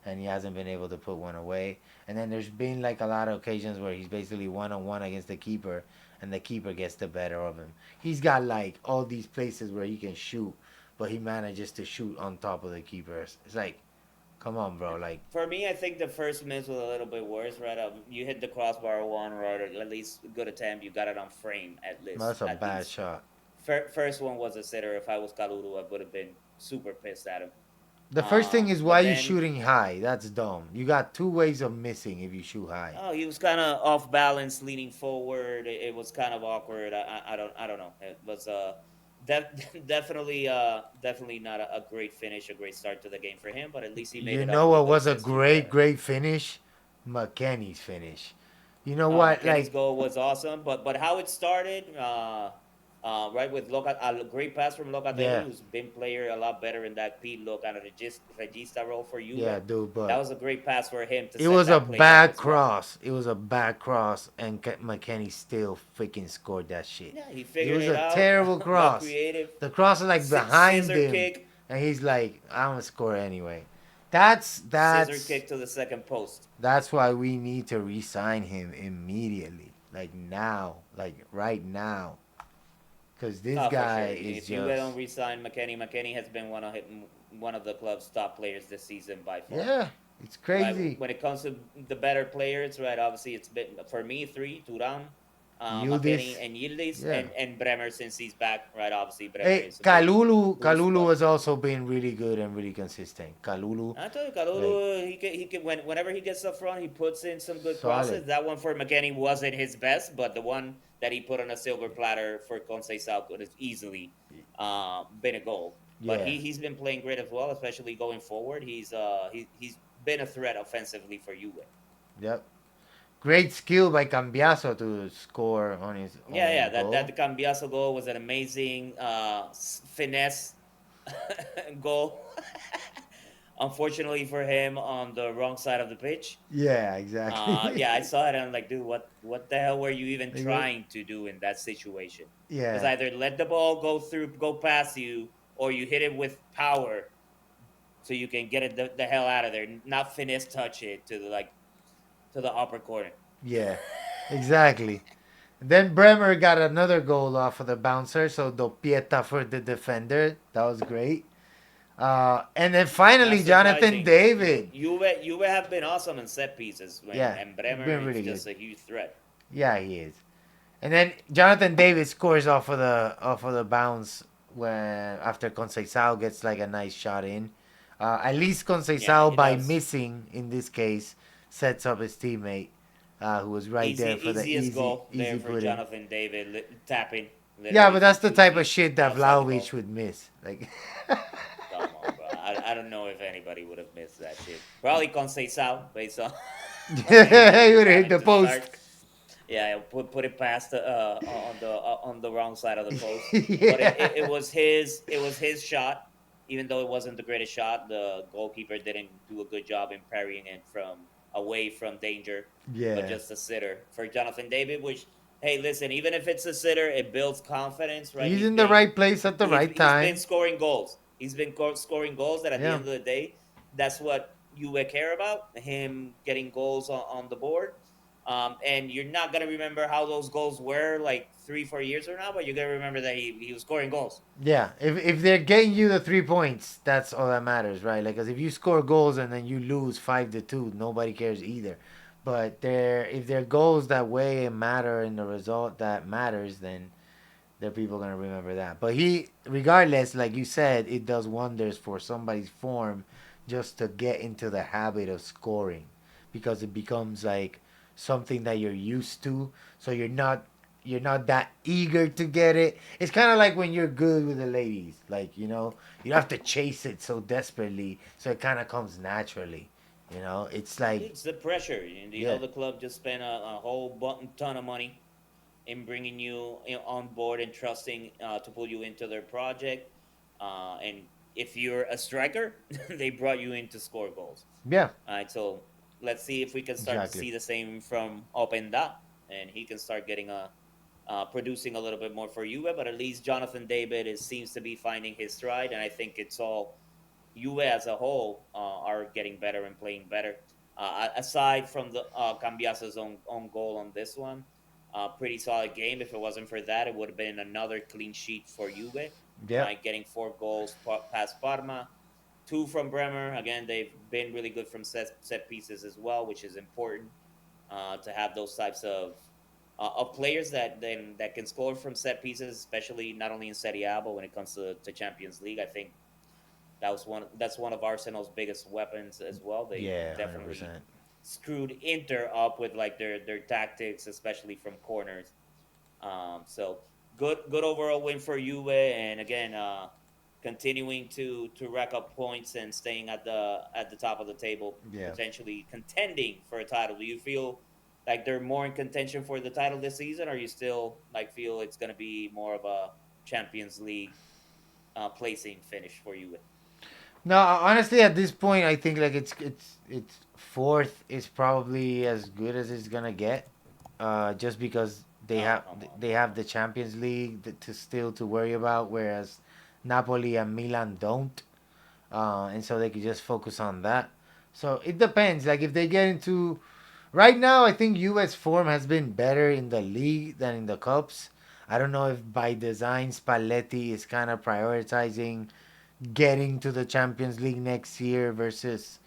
and he hasn't been able to put one away. And then there's been like a lot of occasions where he's basically 1-on-1 against the keeper, and the keeper gets the better of him. He's got like all these places where he can shoot, but he manages to shoot on top of the keepers. It's like, come on, bro. Like, For me, I think the first miss was a little bit worse, right? You hit the crossbar one, right? Or at least a good attempt. You got it on frame, at least. that's a At bad least. shot. First one was a sitter. If I was Kalulu, I would have been super pissed at him. The first thing is why But you then, shooting high. That's dumb. You got two ways of missing if you shoot high. oh, he was kind of off balance, leaning forward. It was kind of awkward. I don't know. It was definitely not a great finish, a great start to the game for him, but at least he made You it up know with a what good was a assist to great, Bremer. great finish? McKenny's finish. You know what? McKenny's Like, goal was awesome, but how it started, right with a great pass from Locatelli, yeah, who's been player a lot better in that Pirlo kind of regista role for Juve. yeah, dude. That But was a great pass for him to it set was a that play up bad as well. cross. It was a bad cross, and McKenny still freaking scored that shit. Yeah, he It figured was it a out, terrible got cross. creative, The cross is like behind scissor him, kick, and he's like, "I'm gonna score anyway." scissor kick to the second post. That's why we need to re-sign him immediately, like now, like right now, because this Oh, for guy sure. is If you don't just resign McKenny, McKenny has been one of the club's top players this season by far. yeah, it's Right, crazy. when it comes to the better players, right? Obviously, it's been for me three: Turan, McKenny, Yildiz, and Yildiz, yeah. and Bremer since he's back. Right, obviously, Bremer Hey, is a big boost, Kalulu but has also been really good and really consistent. Kalulu, I told you, like Kalulu, whenever he gets up front, he puts in some good solid. crosses. That one for McKenny wasn't his best, but the one that he put on a silver platter for Conceição could have easily been a goal. But Yeah, he's been playing great as well, especially going forward. He's been a threat offensively for Juve. yep. Great skill by Cambiaso to score on his Yeah, yeah, own that goal. the Cambiaso goal was an amazing finesse goal. Unfortunately for him, on the wrong side of the pitch. Yeah, exactly. Yeah, I saw it and I'm like, dude, what the hell were you even Like, what? trying to do in that situation? Because Yeah, either let the ball go past you, or you hit it with power so you can get it the hell out of there, not finesse touch it to the upper corner. yeah, exactly. Then Bremer got another goal off of the bouncer, so Dopieta for the defender. That was great. And then Not finally, Jonathan surprising. David. Juve have been awesome in set pieces, Yeah, and he's Bremer been is really good. just a huge threat. Yeah, he is. And then Jonathan David scores off of the bounce when after Conceição gets like a nice shot in. At least Yeah, Conceição that by was missing in this case sets up his teammate, who was right there for the easiest goal there easy for put in. Jonathan David, tapping Yeah, literally but from that's the two type of feet shit that outside the Vlahovic goal. would miss. Like, Come on, bro. I don't know if anybody would have missed that shit. Probably Conceição, based on anything he he would was have hit having the to start. post. Yeah, put it past on the wrong side of the post. But it Yeah, was his shot, even though it wasn't the greatest shot. The goalkeeper didn't do a good job in parrying it from away from danger, but yeah. just a sitter for Jonathan David. Which, hey, listen, even if it's a sitter, it builds confidence, right? He's in the right place at the right He's been time. scoring goals. He's been scoring goals that at the Yeah. end of the day, that's what you care about. Him getting goals on the board. And you're not gonna remember how those goals were like 3 4 years from now, but you're gonna remember that he was scoring goals. Yeah, if they're getting you the 3 points, that's all that matters, right? Like, cause if you score goals and then you lose 5-2, nobody cares either. But if they're goals that weigh and matter in the result that matters, then there are people gonna remember that. But regardless, like you said, it does wonders for somebody's form just to get into the habit of scoring, because it becomes like something that you're used to. So you're not that eager to get it. It's kind of like when you're good with the ladies, like you don't have to chase it so desperately, so it kind of comes naturally. It's like It's the pressure. yeah, The club just spent a whole ton of money in bringing you on board and trusting to pull you into their project. And if you're a striker, they brought you in to score goals. yeah, All right, so let's see if we can start to exactly. see the same from Openda, and he can start getting producing a little bit more for Juve. But at least Jonathan David seems to be finding his stride, and I think it's all Juve as a whole are getting better and playing better. Aside from the Cambiaso's own goal on this one, pretty solid game. If it wasn't for that, it would have been another clean sheet for Juve, Yeah, right? Getting 4 goals past Parma, two from Bremer. Again, they've been really good from set pieces as well, which is important to have those types of players that can score from set pieces, especially not only in Serie A but when it comes to Champions League. I think that's one of Arsenal's biggest weapons as well. They yeah, hundred definitely percent. screwed Inter up with like their tactics, especially from corners. So good overall win for Juve, and again, continuing to rack up points and staying at the top of the table, Yeah. potentially contending for a title. Do you feel like they're more in contention for the title this season, or you still like feel it's going to be more of a Champions League placing finish for Juve? No, honestly, at this point, I think like it's fourth is probably as good as it's gonna get. Just because Oh, come on. they have the Champions League to still to worry about, whereas Napoli and Milan don't. And so they could just focus on that. So it depends. Like if they get into right now, I think U.S. form has been better in the league than in the cups. I don't know if by design Spalletti is kind of prioritizing getting to the Champions League next year versus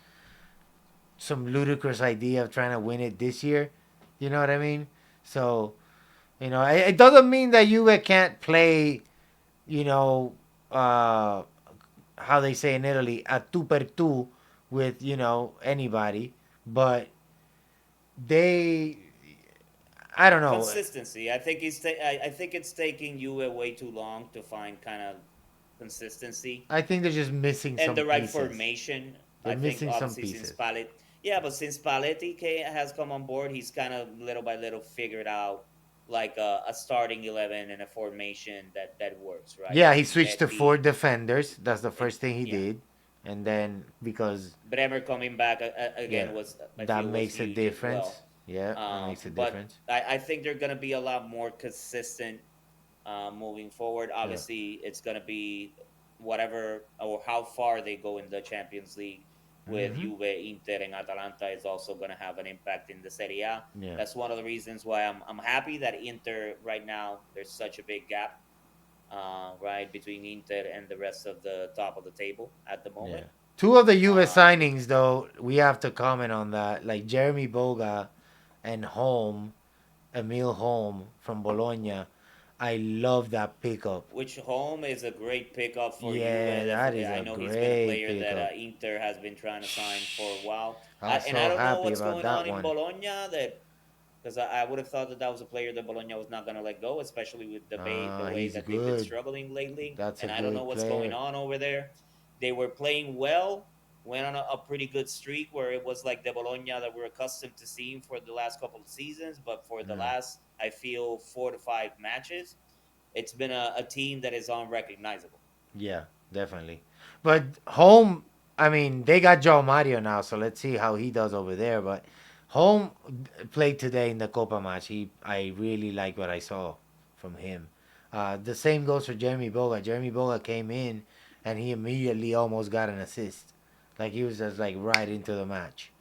some ludicrous idea of trying to win it this year. You know what I mean? So it doesn't mean that Juve can't play. You know, uh, how they say in Italy, a tu per tu with anybody, but they, I don't know. Consistency. I think I think it's taking Juve way too long to find kind of consistency I think they're just missing and some the right pieces. formation. They're I think missing some obviously since pieces. Spalletti, yeah, but since has come on board, he's kind of little by little figured out like a starting 11 and a formation that works, right? Yeah, With he switched to four Spalletti defenders. That's the and first thing he yeah, did, and then because Bremer coming back yeah, again was I that feel was makes a huge as difference. well. Yeah, that makes a But difference. I think they're gonna be a lot more consistent moving forward. Yeah. Obviously, it's going to be whatever or how far they go in the Champions League with Mhm. Juve, Inter, and Atalanta is also going to have an impact in the Serie A. Yeah. That's one of the reasons why I'm happy that Inter right now there's such a big gap, right, between Inter and the rest of the top of the table at the Yeah. moment. Two of the Juve Be- signings, though, we have to comment on that. Like Jeremy Boga and Home, Emil Home from Bologna. I love that pickup. which home is a great pickup for you. Yeah, that is I a know he's been a great player that pickup. Inter has been trying to sign for a while. I was And I so don't know happy what's about going that on in one. Bologna that because I would have thought that that was a player that Bologna was not going to let go, especially with the way He's that they've been good. struggling lately. That's a And I don't know good what's going player. on over there. They were playing well, went on a pretty good streak where it was like the Bologna that we're accustomed to seeing for the last couple of seasons. But for the Mm. last, I feel, 4 to 5 matches, it's been a team that is unrecognizable. Yeah, definitely. But Home, I mean, they got Joe Mario now, so let's see how he does over there. But Home played today in the Copa match. I really like what I saw from him. The same goes for Jeremy Boga. Jeremy Boga came in and he immediately almost got an assist. Like he was just like right into the match.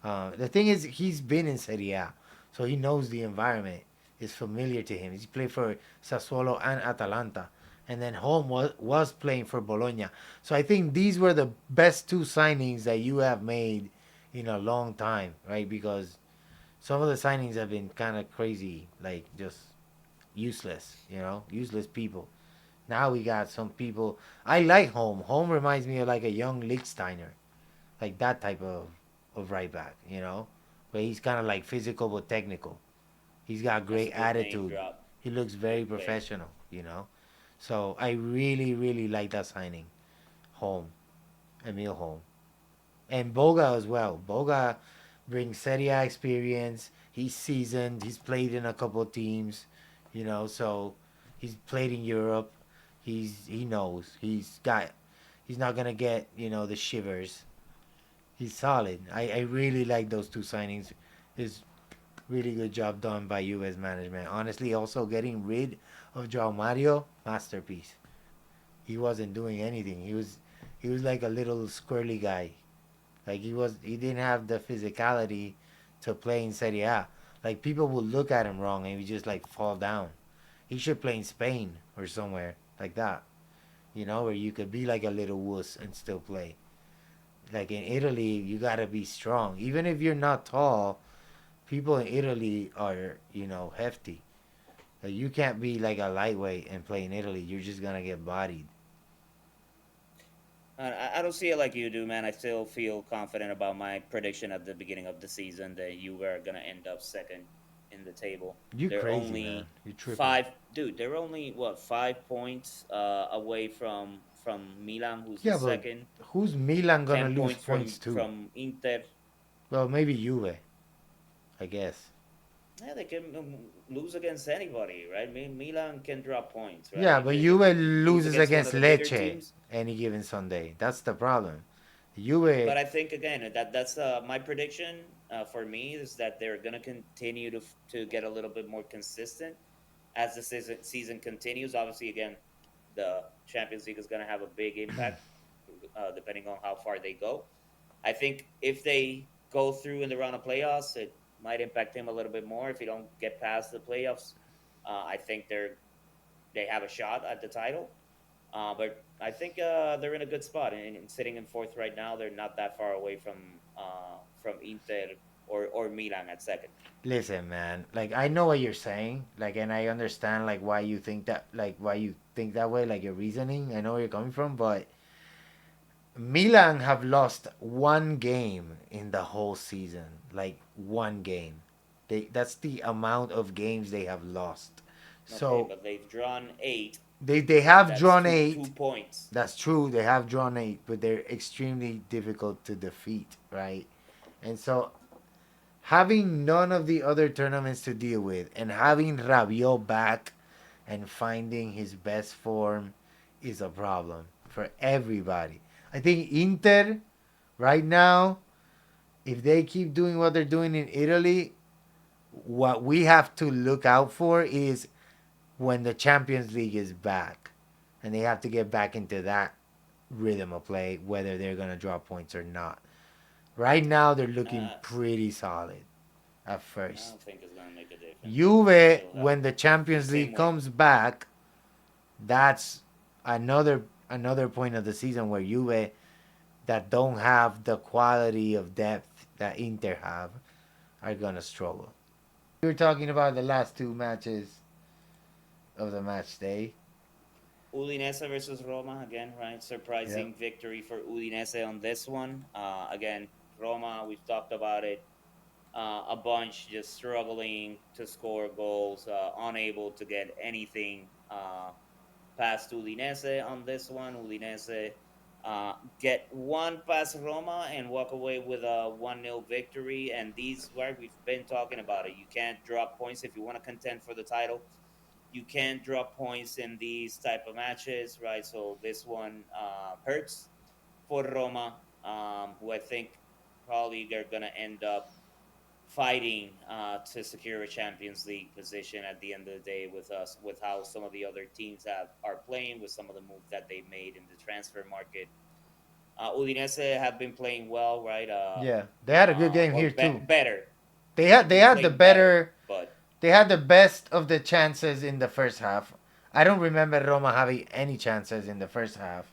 The thing is, he's been in Serie A, so he knows the environment. It's familiar to him. He's played for Sassuolo and Atalanta, and then Home was playing for Bologna. So I think these were the best two signings that you have made in a long time, right? Because some of the signings have been kind of crazy, like just useless, useless people. Now we got some people. I like Home. Home reminds me of like a young Lichtsteiner, like that type of right back, where he's kind of like physical but technical. He's got That's a great good name attitude. drop. He looks very Good player. professional. So I really, really like that signing. Home, Emil Home, and Boga as well. Boga brings Serie A experience. He's seasoned. He's played in a couple of teams, so he's played in Europe. He knows. He's not gonna get the shivers. He's solid. I really like those two signings. It's really good job done by U.S. management. Honestly, also getting rid of João Mario, masterpiece. He wasn't doing anything. He was like a little squirrely guy. Like he didn't have the physicality to play in Serie A. Like people would look at him wrong and he just like fall down. He should play in Spain or somewhere like that. Where you could be like a little wuss and still play. Like in Italy, you gotta be strong. Even if you're not tall, people in Italy are, hefty. Like you can't be like a lightweight and play in Italy. You're just gonna get bodied. I don't see it like you do, man. I still feel confident about my prediction at the beginning of the season that you were going to end up second in the table. You They're crazy, man. only You tripping. five, dude. They're only what 5 points away from Milan, who's the Yeah, but second. who's Milan gonna 10 lose points points from to? Inter. Well, maybe Juve, I guess. Yeah, they can lose against anybody, right? Milan can drop points, right? Yeah, If but they Juve lose loses against one against of the bigger Lecce teams. any given Sunday. That's the problem. Juve, But I think again that's my prediction for me is that they're going to continue to get a little bit more consistent as the season continues. Obviously, again, the Champions League is going to have a big impact depending on how far they go. I think if they go through in the round of playoffs, it might impact him a little bit more. If you don't get past the playoffs, I think they have a shot at the title. But I think they're in a good spot and sitting in fourth right now. They're not that far away from Inter or Milan at second. listen, man. Like I know what you're saying. Like, and I understand like why you think that. Like why you think that way. Like your reasoning. I know where you're coming from, but Milan have lost one game in the whole season. Like one game. That's the amount of games they have lost. Okay, So but they've drawn eight. they have That's drawn two eight. points. That's true. They have drawn eight, but they're extremely difficult to defeat, right? And so having none of the other tournaments to deal with and having Rabiot back and finding his best form is a problem for everybody. I think Inter right now, if they keep doing what they're doing in Italy, what we have to look out for is when the Champions League is back and they have to get back into that rhythm of play, whether they're going to draw points or not. Right now, they're looking Uh, pretty solid at I first. don't think it's gonna make a difference. I think they Juve, still have when the the Champions same League way. comes back, that's another point of the season where Juve that don't have the quality of depth that Inter have are gonna struggle. We were talking about the last two matches of the match day. Udinese versus Roma again, right? Yep. Surprising victory for Udinese on this one. Again, Roma, we've talked about it a bunch, just struggling to score goals, unable to get anything past Udinese on this one. Udinese get one past Roma and walk away with a 1-0 victory. And these, where we've been talking about it, you can't drop points if you want to contend for the title. You can't drop points in these type of matches, right? So this one hurts for Roma, who I think probably they're gonna end up fighting to secure a Champions League position at the end of the day with us, with how some of the other teams are playing, with some of the moves that they made in the transfer market. Udinese have been playing well, right? Yeah, they had a good game Or here too. better. They They've had they been had the playing better, better. but They had the best of the chances in the first half. I don't remember Roma having any chances in the first half.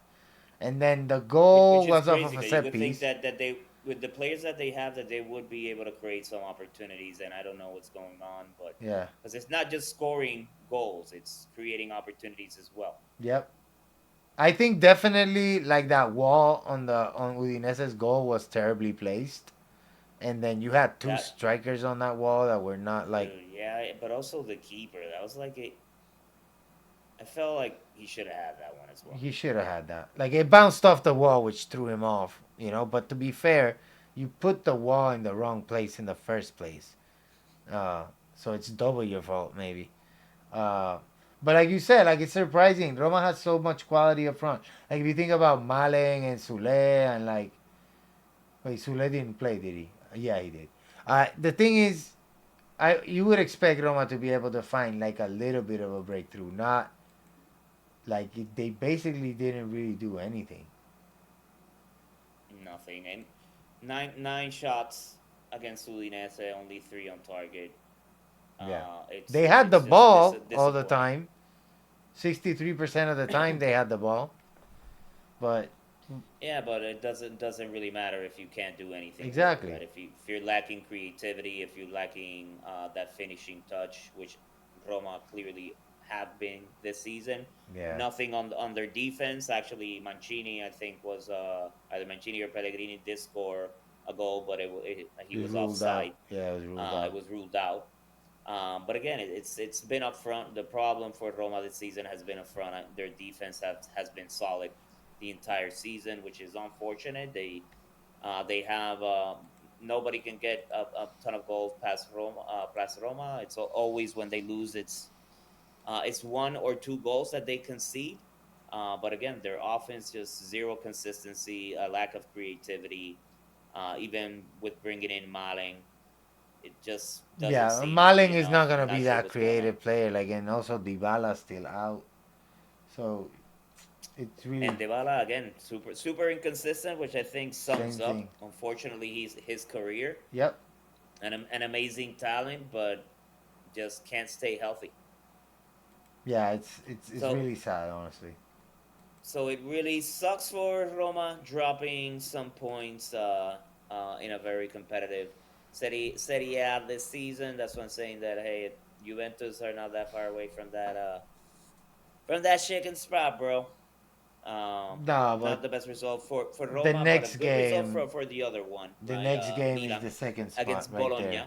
And then the goal which is was off crazy of a because you set would think piece. that they with the players that they have that they would be able to create some opportunities, and I don't know what's going on, but Yeah. because it's not just scoring goals, it's creating opportunities as well. Yep. I think definitely like that wall on Udinese's goal was terribly placed. And then you had two That strikers on that wall that were not like dude, yeah, but also the keeper. That was like it. I felt like he should have had that one as well. he should have had that. Like it bounced off the wall which threw him off, you know, but to be fair, you put the wall in the wrong place in the first place. Uh so it's double your fault maybe. Uh, but like you said, like it's surprising. Roma has so much quality up front. Like if you think about Malen and Sule and like, wait, Sule didn't play, did he? Yeah, he did. The thing is, I you would expect Roma to be able to find like a little bit of a breakthrough. Not like they basically didn't really do anything. Nothing. And nine shots against Udinese, only three on target. Yeah, It's they had the it's just ball all the disappointing. time. 63% of the time they had the ball, but Yeah, but it doesn't really matter if you can't do anything with it, exactly. right? If you're lacking creativity, if you're lacking that finishing touch, which Roma clearly have been this season. Yeah, Nothing on their defense. Actually, Mancini I think was either Mancini or Pellegrini did score a goal, but he it was was ruled out. offside. Yeah, it was ruled out. It was ruled out. But again, it's been up front. The problem for Roma this season has been up front. Their defense has been solid the entire season, which is unfortunate. They have nobody can get a ton of goals past Roma. Past Roma, it's always when they lose, it's one or two goals that they concede. But again, their offense just zero consistency, a lack of creativity. Even with bringing in Maling, it just doesn't Yeah, seem to be Maling is enough. not gonna I'm be not sure that what's going on. creative player. Like, and also Dybala's still out, so it's really And Dybala again, super inconsistent, which I think same sums thing. up, unfortunately, his career. Yep. An amazing talent, but just can't stay healthy. Yeah, it's So really sad, honestly. so it really sucks for Roma dropping some points in a very competitive Serie A this season. That's why I'm saying that hey, Juventus are not that far away from that shaking spot, bro. No, Not but the best result for the Roma, but a next good result game, for the other one, the right? next game is Milan the second spot against right there, Bologna,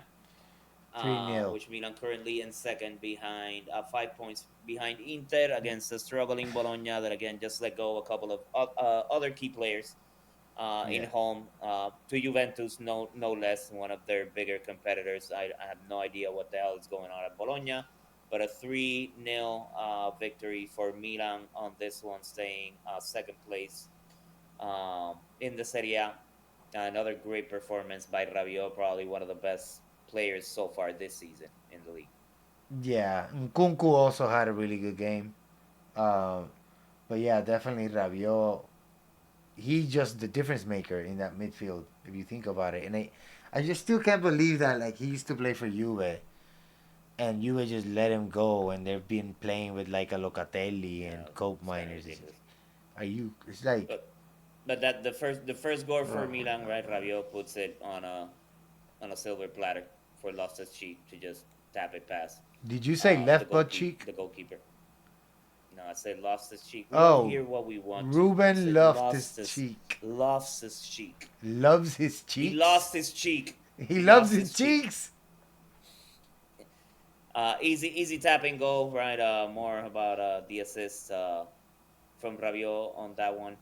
3-0. which Milan currently in second behind 5 points behind Inter against the struggling Bologna that again just let go a couple of other key players in Yeah. home to Juventus, no less, one of their bigger competitors. I have no idea what the hell is going on at Bologna, but a 3-0 victory for Milan on this one, staying second place in the Serie A. Another great performance by Rabiot, probably one of the best players so far this season in the league. Yeah, Nkunku also had a really good game. Uh, but yeah, definitely Rabiot. He's just the difference maker in that midfield, if you think about it. And I just still can't believe that like he used to play for Juve, and Juve just let him go, and they've been playing with like a Locatelli Yeah, and coke it's kind of miners. ridiculous. Are you? It's like, But that the first goal oh for my Milan, god, right? bro. Rabiot puts it on a silver platter for Loftus Cheek to just tap it past Did you say left butt cheek? the goalkeeper. No, I said Loftus Cheek. We only Oh, hear what we want to. I Ruben said Loftus Cheek Loftus Cheek. loves his He cheeks. lost his cheek. He He loves lost his his cheek. cheeks. Easy tapping goal, right? More about the assist from Rabiot on that one.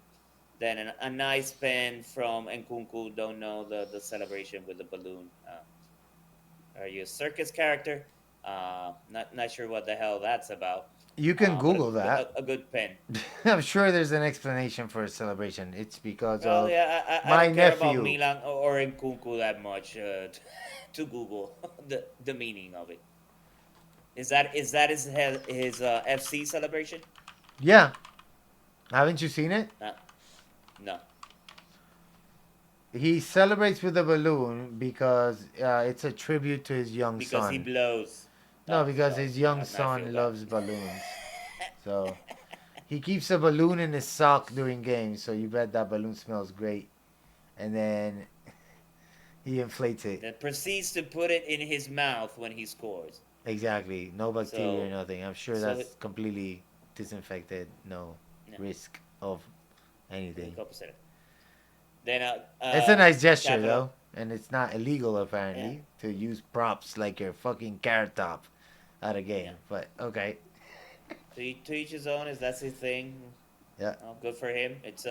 Then a nice pen from Nkunku. Don't know the celebration with the balloon. Are you a circus character? Not sure what the hell that's about. You can But Google that. a good pen. I'm sure there's an explanation for a celebration. It's because Well, of yeah, I my don't care about nephew. Milan or Nkunku that much to Google the meaning of it. Is that his FC celebration? Yeah, haven't you seen it? Uh, no, He celebrates with a balloon because it's a tribute to his young because he son. blows. No, Oh, because sorry, his young I feel son bad. loves balloons. So he keeps a balloon in his sock during games. So you bet that balloon smells great. And then he inflates it. Then proceeds to put it in his mouth when he scores. Exactly. No bacteria or So, nothing. I'm sure so that's completely disinfected. No yeah, risk of the anything. opposite. Then It's a nice gesture capital. though, and it's not illegal Yeah, apparently to use props like your fucking carrot top at a yeah. game. But okay, To each his own. Is that's his thing. yeah, Good for him. It's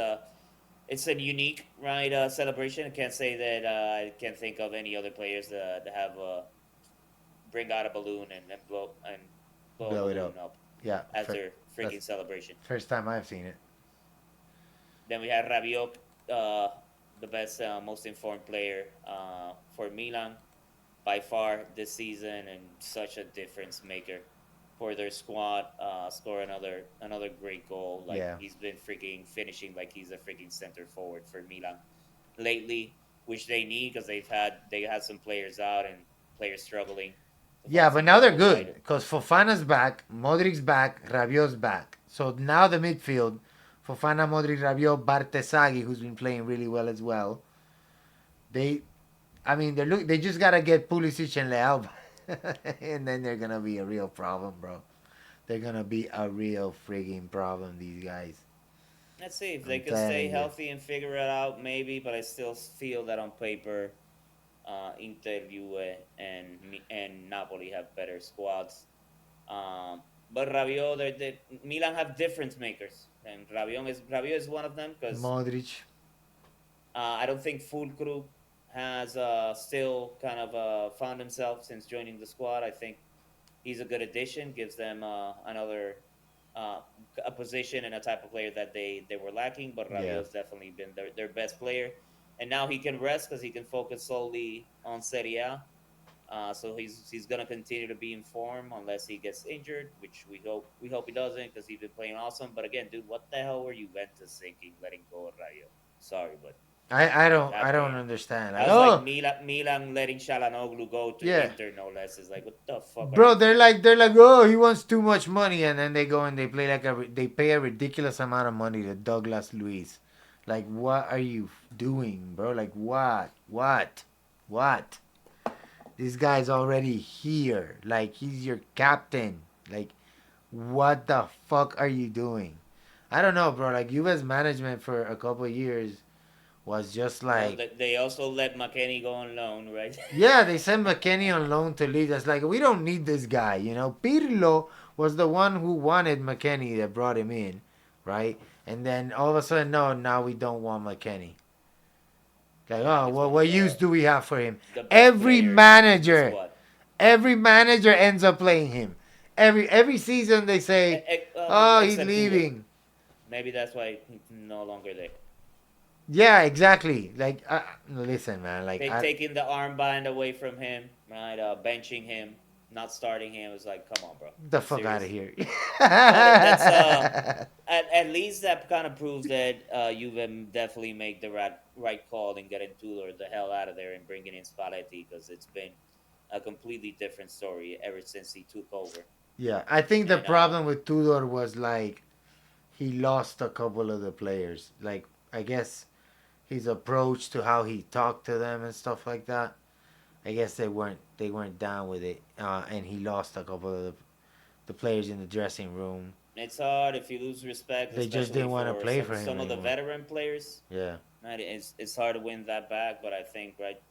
a unique right celebration. I can't say that I can't think of any other players that have bring out a balloon and blow a blow it up. balloon up Yeah, as their freaking that's celebration. first time I've seen it. Then we had Rabiot, uh, the best, most informed player for Milan by far this season, and such a difference maker for their squad. Score another great goal. Like Yeah, he's been freaking finishing like he's a freaking center forward for Milan lately, which they need because they had some players out and players struggling to yeah, find but some now they're goals. good Right? because Fofana's back, Modric's back, Rabiot's back. So now the midfield, Fofana, Modric, Rabiot, Bartesaghi, who's been playing really well as well. They, I mean, they just gotta get Pulisic and Leao, and then they're gonna be a real problem, bro. They're gonna be a real frigging problem. These guys, Let's see if they I'm can stay telling you. healthy and figure it out, maybe. But I still feel that on paper, Inter, Juve, and Napoli have better squads. But Rabiot, Milan have difference makers, and Rabiot is one of them because Modric. I don't think Fulcru has still kind of found himself since joining the squad. I think he's a good addition, gives them another uh, a position and a type of player that they were lacking. But Yeah. Rabiot's definitely been their best player, and now he can rest because he can focus solely on Serie A. So he's gonna continue to be in form unless he gets injured, which we hope he doesn't because he's been playing awesome. But again, dude, what the hell were Juventus thinking letting go of Rayo? Sorry, but I that don't man, understand. Like, that was like oh Milan letting Shalanoglu go to yeah, Inter, no less. It's like, what the fuck are bro. you They're thinking? like they're like oh he wants too much money, and then they go and they play like they pay a ridiculous amount of money to Douglas Luiz. Like what are you doing, bro? Like what? This guy's already here. Like he's your captain. Like what the fuck are you doing? I don't know, bro. Like Juve's management for a couple of years was just Well, like, they also let McKennie go on loan, right? yeah, they sent McKennie on loan to lead us. Like, we don't need this guy, you know. Pirlo was the one who wanted McKennie that brought him in, right? And then all of a sudden, no, now we don't want McKennie. Like, Nah, oh, he's well, one of what use do we have for him? the best Every players in the manager, squad. every manager ends up playing him. Every season they say, oh, he's Except Juve. leaving. Maybe that's why he's no longer there. Yeah, exactly. Like, listen, man. Like, Taking the armband away from him, right? Benching him, not starting him. It's like, come on, bro. the You fuck out of serious? here. But that's at least that kind of proves that Juve definitely make the right call in getting Tudor the hell out of there and bringing in Spalletti because it's been a completely different story ever since he took over. Yeah, I think the And problem with Tudor was like he lost a couple of the players. Like I guess his approach to how he talked to them and stuff like that. I guess they weren't down with it, and he lost a couple of the players in the dressing room. it's hard if you lose respect, They just especially didn't want to for play some for him some of the anymore. veteran players. Yeah, Right? It's hard to win that back, but I think right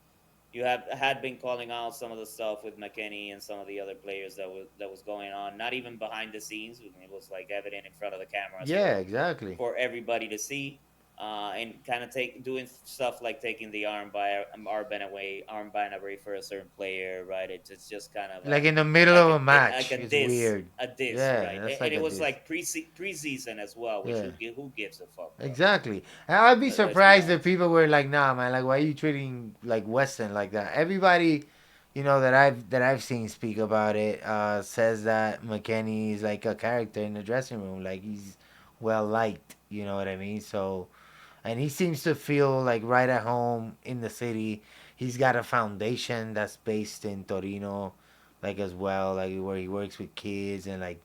you have had been calling out some of the stuff with McKennie and some of the other players that was going on, not even behind the scenes. It was like evident in front of the cameras yeah, exactly, for everybody to see, and kind of doing stuff like taking the armband away for a certain player, right? It's just kind of like in the middle of a like match. a It's diss, weird. Yeah, right? that's And like it a was diss. like preseason as well, which Yeah. who gives a fuck, bro? Exactly. And I'd be Let's be surprised if honest. people were like, "Nah, man. Like, why are you treating like Weston like that?" Everybody, that I've seen speak about it, says that McKennie is like a character in the dressing room. Like he's well liked. You know what I mean? So, and he seems to feel like right at home in the city. He's got a foundation that's based in Torino, like as well, like where he works with kids and like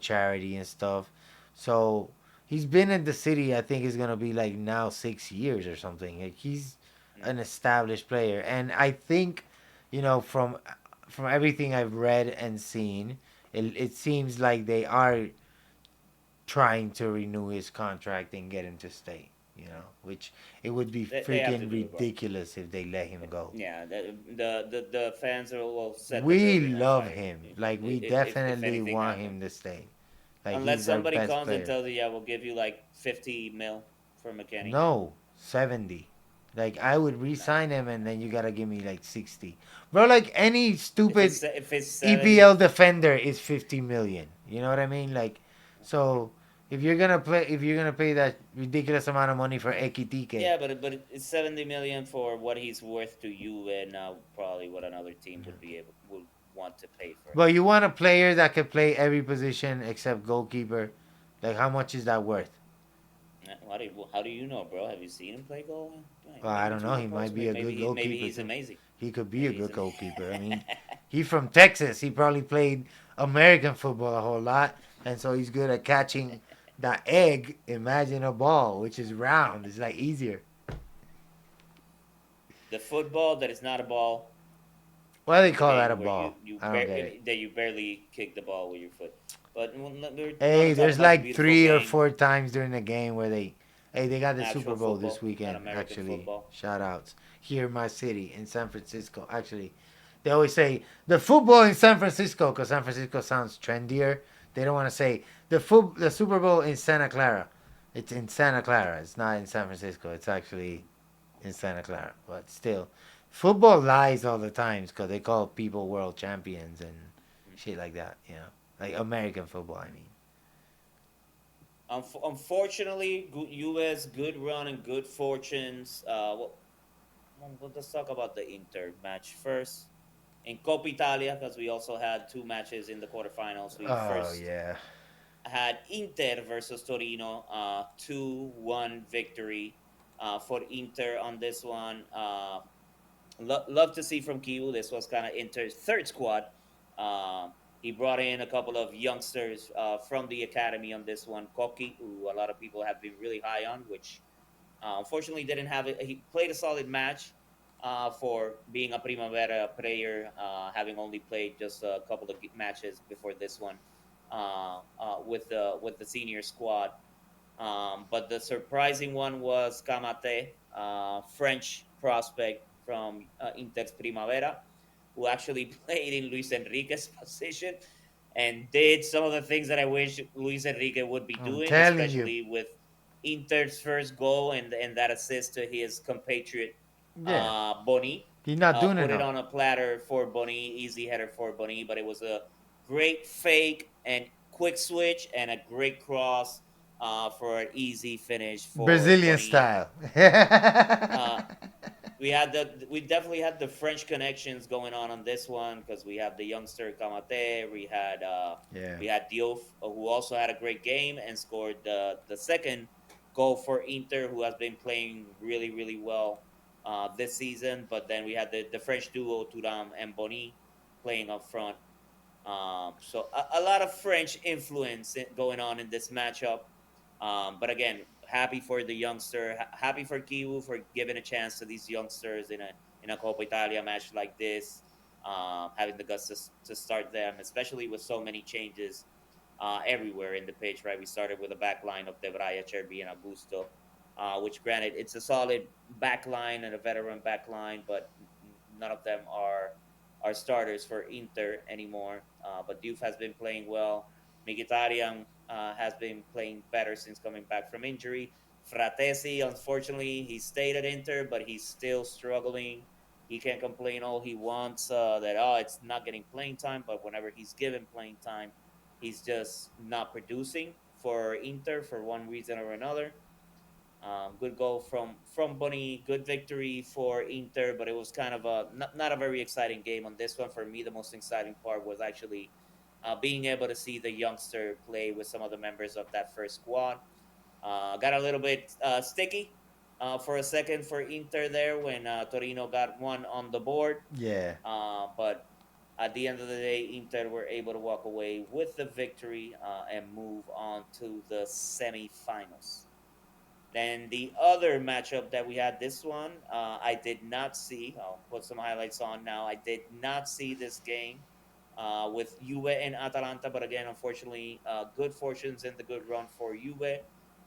charity and stuff. So he's been in the city. I think it's gonna be like now 6 years or something. Like he's Mm. an established player, and I think, from everything I've read and seen, it seems like they are trying to renew his contract and get him to stay. Which it would be They have to freaking do it, bro. ridiculous if they let him go. Yeah, the fans will set the We building on love fire him. Like we if definitely anything want happens. him to stay. Like Unless he's our somebody best comes and player. tells you, yeah, we'll give you like 50 mil for McKenny. No, 70. Like I would Nah, re-sign him and then you gotta give me like 60. Bro, like any if stupid it's 70, EPL defender is 50 million. You know what I mean? Like so if you're gonna pay that ridiculous amount of money for Ekitike. yeah, but it's 70 million for what he's worth to you, and probably what another team would want to pay for him. But you want a player that can play every position except goalkeeper. Like how much is that worth? How do you know, bro? Have you seen him play goal? Well, I Maybe don't two know. of He the might post. be a good Maybe goalkeeper he's too. amazing. He could be a Maybe he's good amazing. goalkeeper. I mean, he's from Texas. He probably played American football a whole lot, and so he's good at catching that egg. Imagine a ball, which is round. It's like easier. The football that is not a ball Why do they in the call that a game where ball? I don't get it. that you barely kick the ball with your foot. But we're gonna Hey, talk there's about the like beautiful three or game. four times during the game where they. Hey, they got the Super actual Bowl this football, not weekend. American Actually, football. shout outs here in my city in San Francisco. Actually, they always say the football in San Francisco because San Francisco sounds trendier. They don't want to say the Super Bowl in Santa Clara. It's in Santa Clara. It's not in San Francisco. It's actually in Santa Clara. But still, football lies all the times because they call people world champions and shit like that. You know, like American football. I mean. Unfortunately, U.S. good run and good fortunes. Let's talk about the Inter match first. In Coppa Italia, because we also had two matches in the quarterfinals. We Oh first yeah. had Inter versus Torino, 2-1 victory for Inter on this one. Love to see from Kiwu. This was kind of Inter's third squad. He brought in a couple of youngsters from the academy on this one. Koki, who a lot of people have been really high on, which unfortunately didn't have it. He played a solid match for being a Primavera player, having only played just a couple of matches before this one with the senior squad. But the surprising one was Kamate, French prospect from Intex Primavera, who actually played in Luis Enrique's position and did some of the things that I wish Luis Enrique would be I'm doing, telling you. especially with Inter's first goal and that assist to his compatriot Yeah. Boni. He's not doing Put it enough. on a platter for Boni, easy header for Boni, but it was a great fake and quick switch and a great cross for an easy finish for Brazilian Boni. style. Uh, we definitely had the French connections going on this one because we have the youngster Kamate, Yeah. we had Diouf who also had a great game and scored the second goal for Inter, who has been playing really well this season. But then we had the French duo Turam and Boni playing up front. So a lot of French influence going on in this matchup. But again, happy for the youngster, happy for Kiwu for giving a chance to these youngsters in a Coppa Italia match like this, having the guts to start them, especially with so many changes everywhere in the pitch. Right, we started with a back line of Debraya, Cherby, and Augusto, which granted it's a solid back line and a veteran back line, but none of them are starters for Inter anymore. But Diouf has been playing well. Mkhitaryan has been playing better since coming back from injury. Fratesi, unfortunately, he stayed at Inter, but he's still struggling. He can complain all he wants that it's not getting playing time, but whenever he's given playing time, he's just not producing for Inter for one reason or another. Good goal from Bunny. Good victory for Inter, but it was kind of a not a very exciting game on this one. For me, the most exciting part was actually being able to see the youngster play with some of the members of that first squad. Got a little bit sticky for a second for Inter there when Torino got one on the board, Yeah. but at the end of the day, Inter were able to walk away with the victory and move on to the semifinals. Then the other matchup that we had, this one, I did not see. I'll put some highlights on now. I did not see this game with Juve and Atalanta, but again, unfortunately, good fortunes and the good run for Juve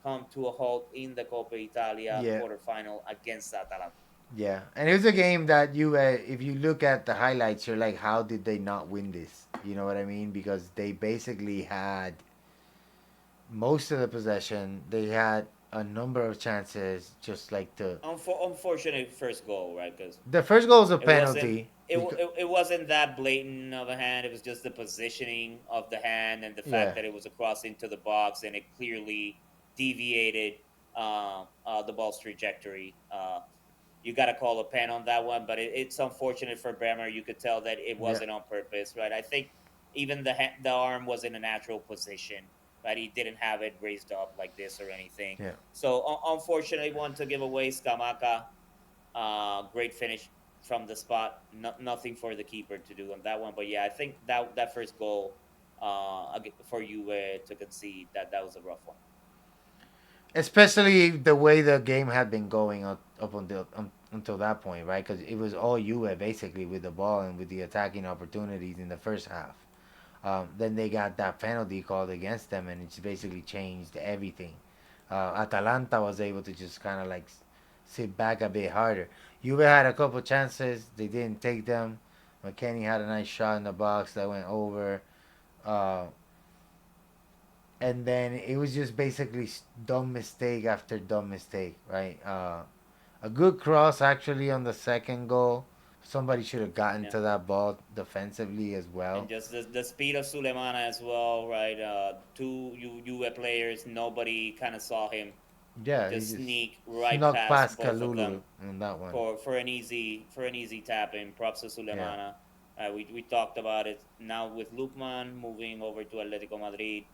come to a halt in the Coppa Italia Yeah. quarterfinal against Atalanta. Yeah. And it was a game that if you look at the highlights, you're like, how did they not win this? You know what I mean? Because they basically had most of the possession. They had a number of chances, just like Unfortunate first goal, right? Because the first goal was a it wasn't penalty. it wasn't that blatant of a hand. It was just the positioning of the hand and the fact Yeah. that it was a cross into the box and it clearly deviated the ball's trajectory. You got to call a pen on that one, but it's unfortunate for Bremer. You could tell that it Yeah. wasn't on purpose, right? I think even the arm was in a natural position, right? He didn't have it raised up like this or anything. Yeah. So unfortunately, one to give away Skamaka. Great finish from the spot. Nothing for the keeper to do on that one. But yeah, I think that first goal for you to concede that was a rough one. Especially the way the game had been going up until that point, right? Because it was all Juve basically with the ball and with the attacking opportunities in the first half. Then they got that penalty called against them, and it's basically changed everything. Atalanta was able to just kind of like sit back a bit harder. Juve had a couple chances, they didn't take them. McKennie had a nice shot in the box that went over. Uh, and then it was just basically dumb mistake after dumb mistake, right? A good cross actually on the second goal. Somebody should have gotten Yeah. to that ball defensively as And well. just the speed of Sulemana as well, right? Two Juve players, nobody kind of saw him Yeah, he just just sneak right snuck past past both of them Kalulu on that one. for an easy tap in. Props to Yeah. Sulemana. We talked about it now with Lukman moving over to Atletico Madrid.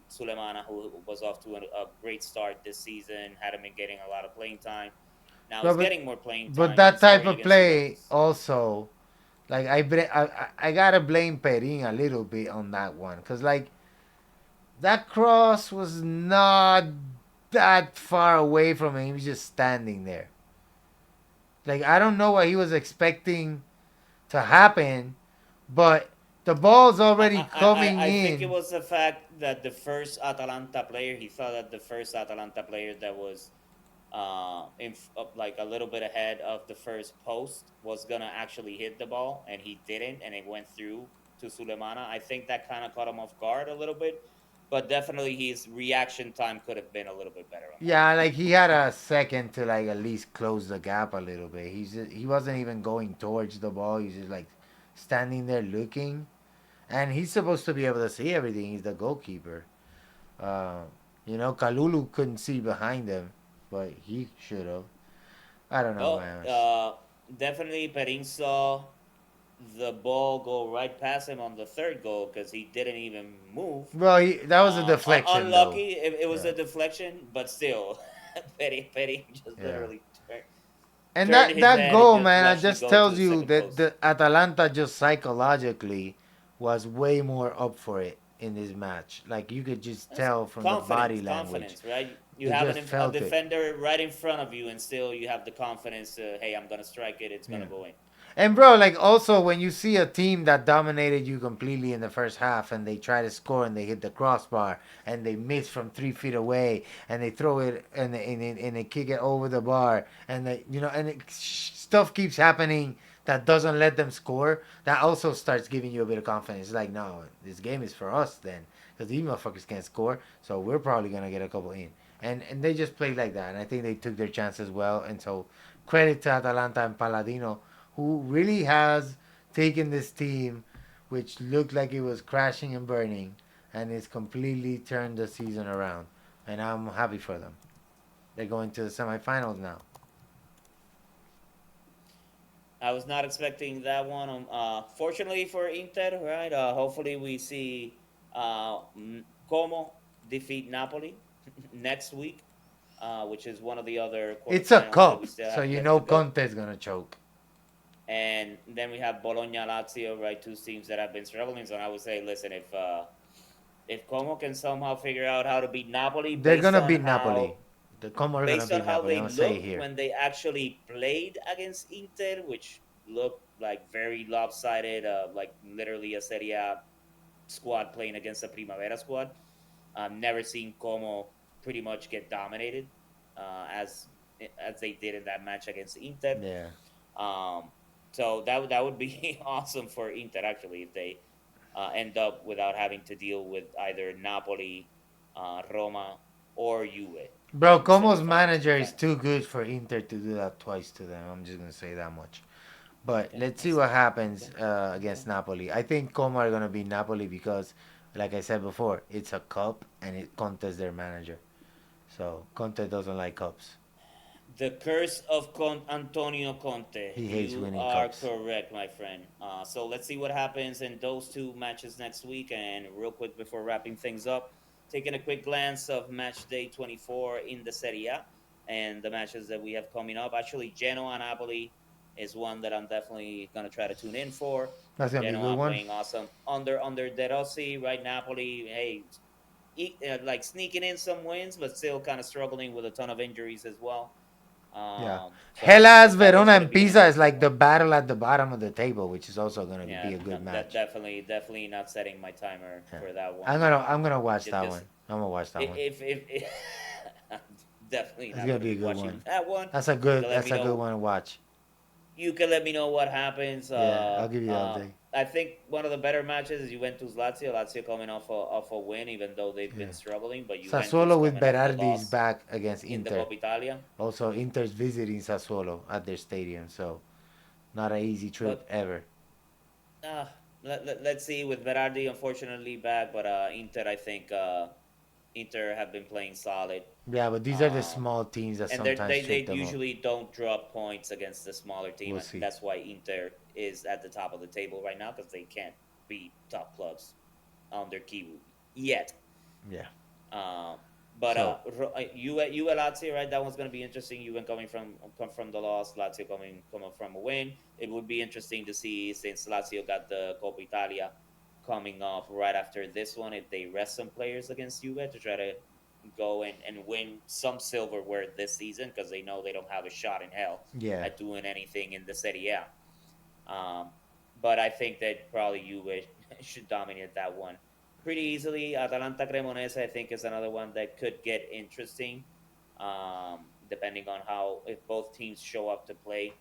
Sulemana, who was off to a great start this season, hadn't been getting a lot of playing time. Now Well, he's getting more playing but time and that type scoring of against play Juventus. also, like I gotta blame Perin a little bit on that one, cause like that cross was not that far away from him. He was just standing there. Like I don't know what he was expecting to happen, but the ball's already coming I think it in. was the fact that the first Atalanta player, he thought that the first Atalanta player that was like a little bit ahead of the first post was gonna actually hit the ball, and he didn't, and it went through to Sulemana. I think that kind of caught him off guard a little bit, but definitely his reaction time could have been a little bit better on that Yeah, one. like he had a second to like at least close the gap a little bit. He wasn't even going towards the ball. He's just like standing there looking, and he's supposed to be able to see everything. He's the goalkeeper. Uh, Kalulu couldn't see behind him, but he should have. I don't know, Well, man. definitely Perin saw the ball go right past him on the third goal because he didn't even move. Well, that was a deflection, though. Unlucky, it was Yeah, a deflection, but still, Petty just yeah. literally And turned that his that head and goal, just man, it watched it just go to tells the you second that post. the Atalanta just psychologically was way more up for it in this match. Like you could just That's tell from the body language. confidence, right? You They have just a felt it. defender right in front of you, and still you have the confidence to, hey, I'm gonna strike it. It's Yeah. gonna go in. And bro, like also when you see a team that dominated you completely in the first half and they try to score and they hit the crossbar and they miss from 3 feet away and they throw it and they kick it over the bar and stuff keeps happening that doesn't let them score, that also starts giving you a bit of confidence. It's like, no, this game is for us then, because these motherfuckers can't score, so we're probably gonna get a couple in. And they just played like that, and I think they took their chances well. And so credit to Atalanta and Paladino, who really has taken this team, which looked like it was crashing and burning, and it's completely turned the season around. And I'm happy for them. They're going to the semifinals now. I was not expecting that one. Fortunately for Inter, right? Hopefully we see Como defeat Napoli next week, which is one of the other It's a quarterfinals that we cup, still so have you left know to go. Conte's gonna choke. And then we have Bologna, Lazio, right? Two teams that have been struggling. So I would say, listen, if Como can somehow figure out how to beat Napoli They're gonna beat Napoli. The Como are gonna based on beat how Napoli. they I'm gonna say it looked here. when they actually played against Inter, which looked like very lopsided, like literally a Serie A squad playing against a Primavera squad. Never seen Como pretty much get dominated as they did in that match against Inter. Yeah. Um, so that would be awesome for Inter actually if they end up without having to deal with either Napoli, Roma, or Juve Bro, in Como's semifinals and manager is finals. too good for Inter to do that twice to them. I'm just gonna say that much. But Okay, let's see that's what okay. happens Okay. against Napoli. I think Como are gonna beat Napoli because, like I said before, it's a cup and it Conte's their manager. So Conte doesn't like cups. The curse of Antonio Conte. He hates You winning are cups. correct, my friend. So let's see what happens in those two matches next week. And real quick before wrapping things up, taking a quick glance of match day 24 in the Serie A and the matches that we have coming up. Actually, Genoa Napoli is one that I'm definitely going to try to tune in for. That's gonna be a good Genoa one. playing awesome under De Rossi, right? Napoli, hey, like sneaking in some wins, but still kind of struggling with a ton of injuries as well. Yeah. So Hellas, that one's Verona, gonna and be an Pisa is interesting like the one. battle at the bottom of the table, which is also gonna Yeah, be a no, good match. definitely not setting my timer Yeah. for that I'm one. gonna I'm gonna watch that Just one. I'm gonna watch that one. if definitely It's not gonna going to be a be good watching one. that one. That's a You can good. let That's me a good know. one to watch. You can let me know what happens. Yeah, I'll give you the update. I think one of the better matches is Juventus Lazio. Lazio coming off a win, even though they've been Yeah. struggling, but Juventus Sassuolo with coming off the Berardi is loss back against in the Inter. Coppa Italia. Also, Inter's visiting Sassuolo at their stadium, so not an easy trip But ever. uh, let's see with Berardi unfortunately back, but Inter I think Inter have been playing solid. Yeah, but these are the Um, small teams that and sometimes they trip them up. usually don't drop points against the smaller team, We'll and see. that's why Inter is at the top of the table right now because they can't beat top clubs on their key yet. Yeah. Um, but So you at Lazio, right? That one's going to be interesting. You went come from the loss, Lazio coming from a win. It would be interesting to see since Lazio got the Coppa Italia coming up right after this one if they rest some players against Juve to try to go and win some silverware this season because they know they don't have a shot in hell yeah, at doing anything in the Serie A. Um, but I think that probably Juve should dominate that one pretty easily. Atalanta Cremonese, I think, is another one that could get interesting, depending on how if both teams show up to play.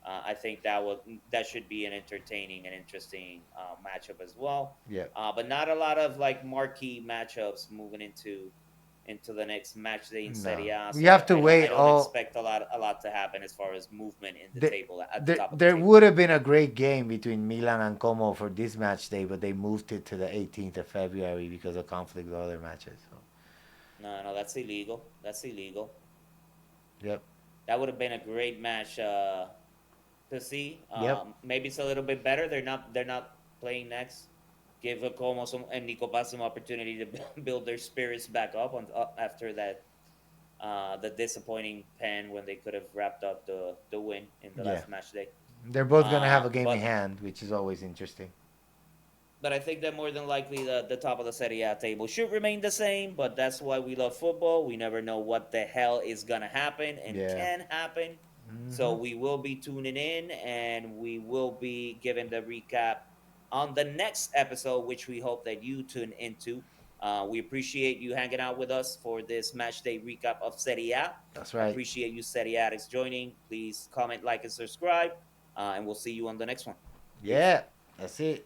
I think that should be an entertaining and interesting matchup as well. yeah. But not a lot of like marquee matchups moving into the next match day in No, Serie A. we So have to I wait don't all. expect a lot to happen as far as movement in the There, table at the there, top of the there table. would have been a great game between Milan and Como for this match day, but they moved it to the 18th of February because of conflict with other matches. So, No, that's illegal. That's illegal. yep, That would have been a great match to see. yep. Maybe it's a little bit better. They're not playing next. Give Como some and Nico Paz some opportunity to build their spirits back up after that the disappointing pen when they could have wrapped up the win in the Yeah. last match day. They're both gonna have a game in But hand, which is always interesting. I think that more than likely the top of the Serie A table should remain the same. But that's why we love football. We never know what the hell is gonna happen and Yeah. can happen. So Hmm. we will be tuning in and we will be giving the recap on the next episode, which we hope that you tune into. We appreciate you hanging out with us for this match day recap of Serie A. That's I right. appreciate you, Serie Addicts, joining. Please comment, like, and subscribe. And we'll see you on the next one. Peace. Yeah, that's it.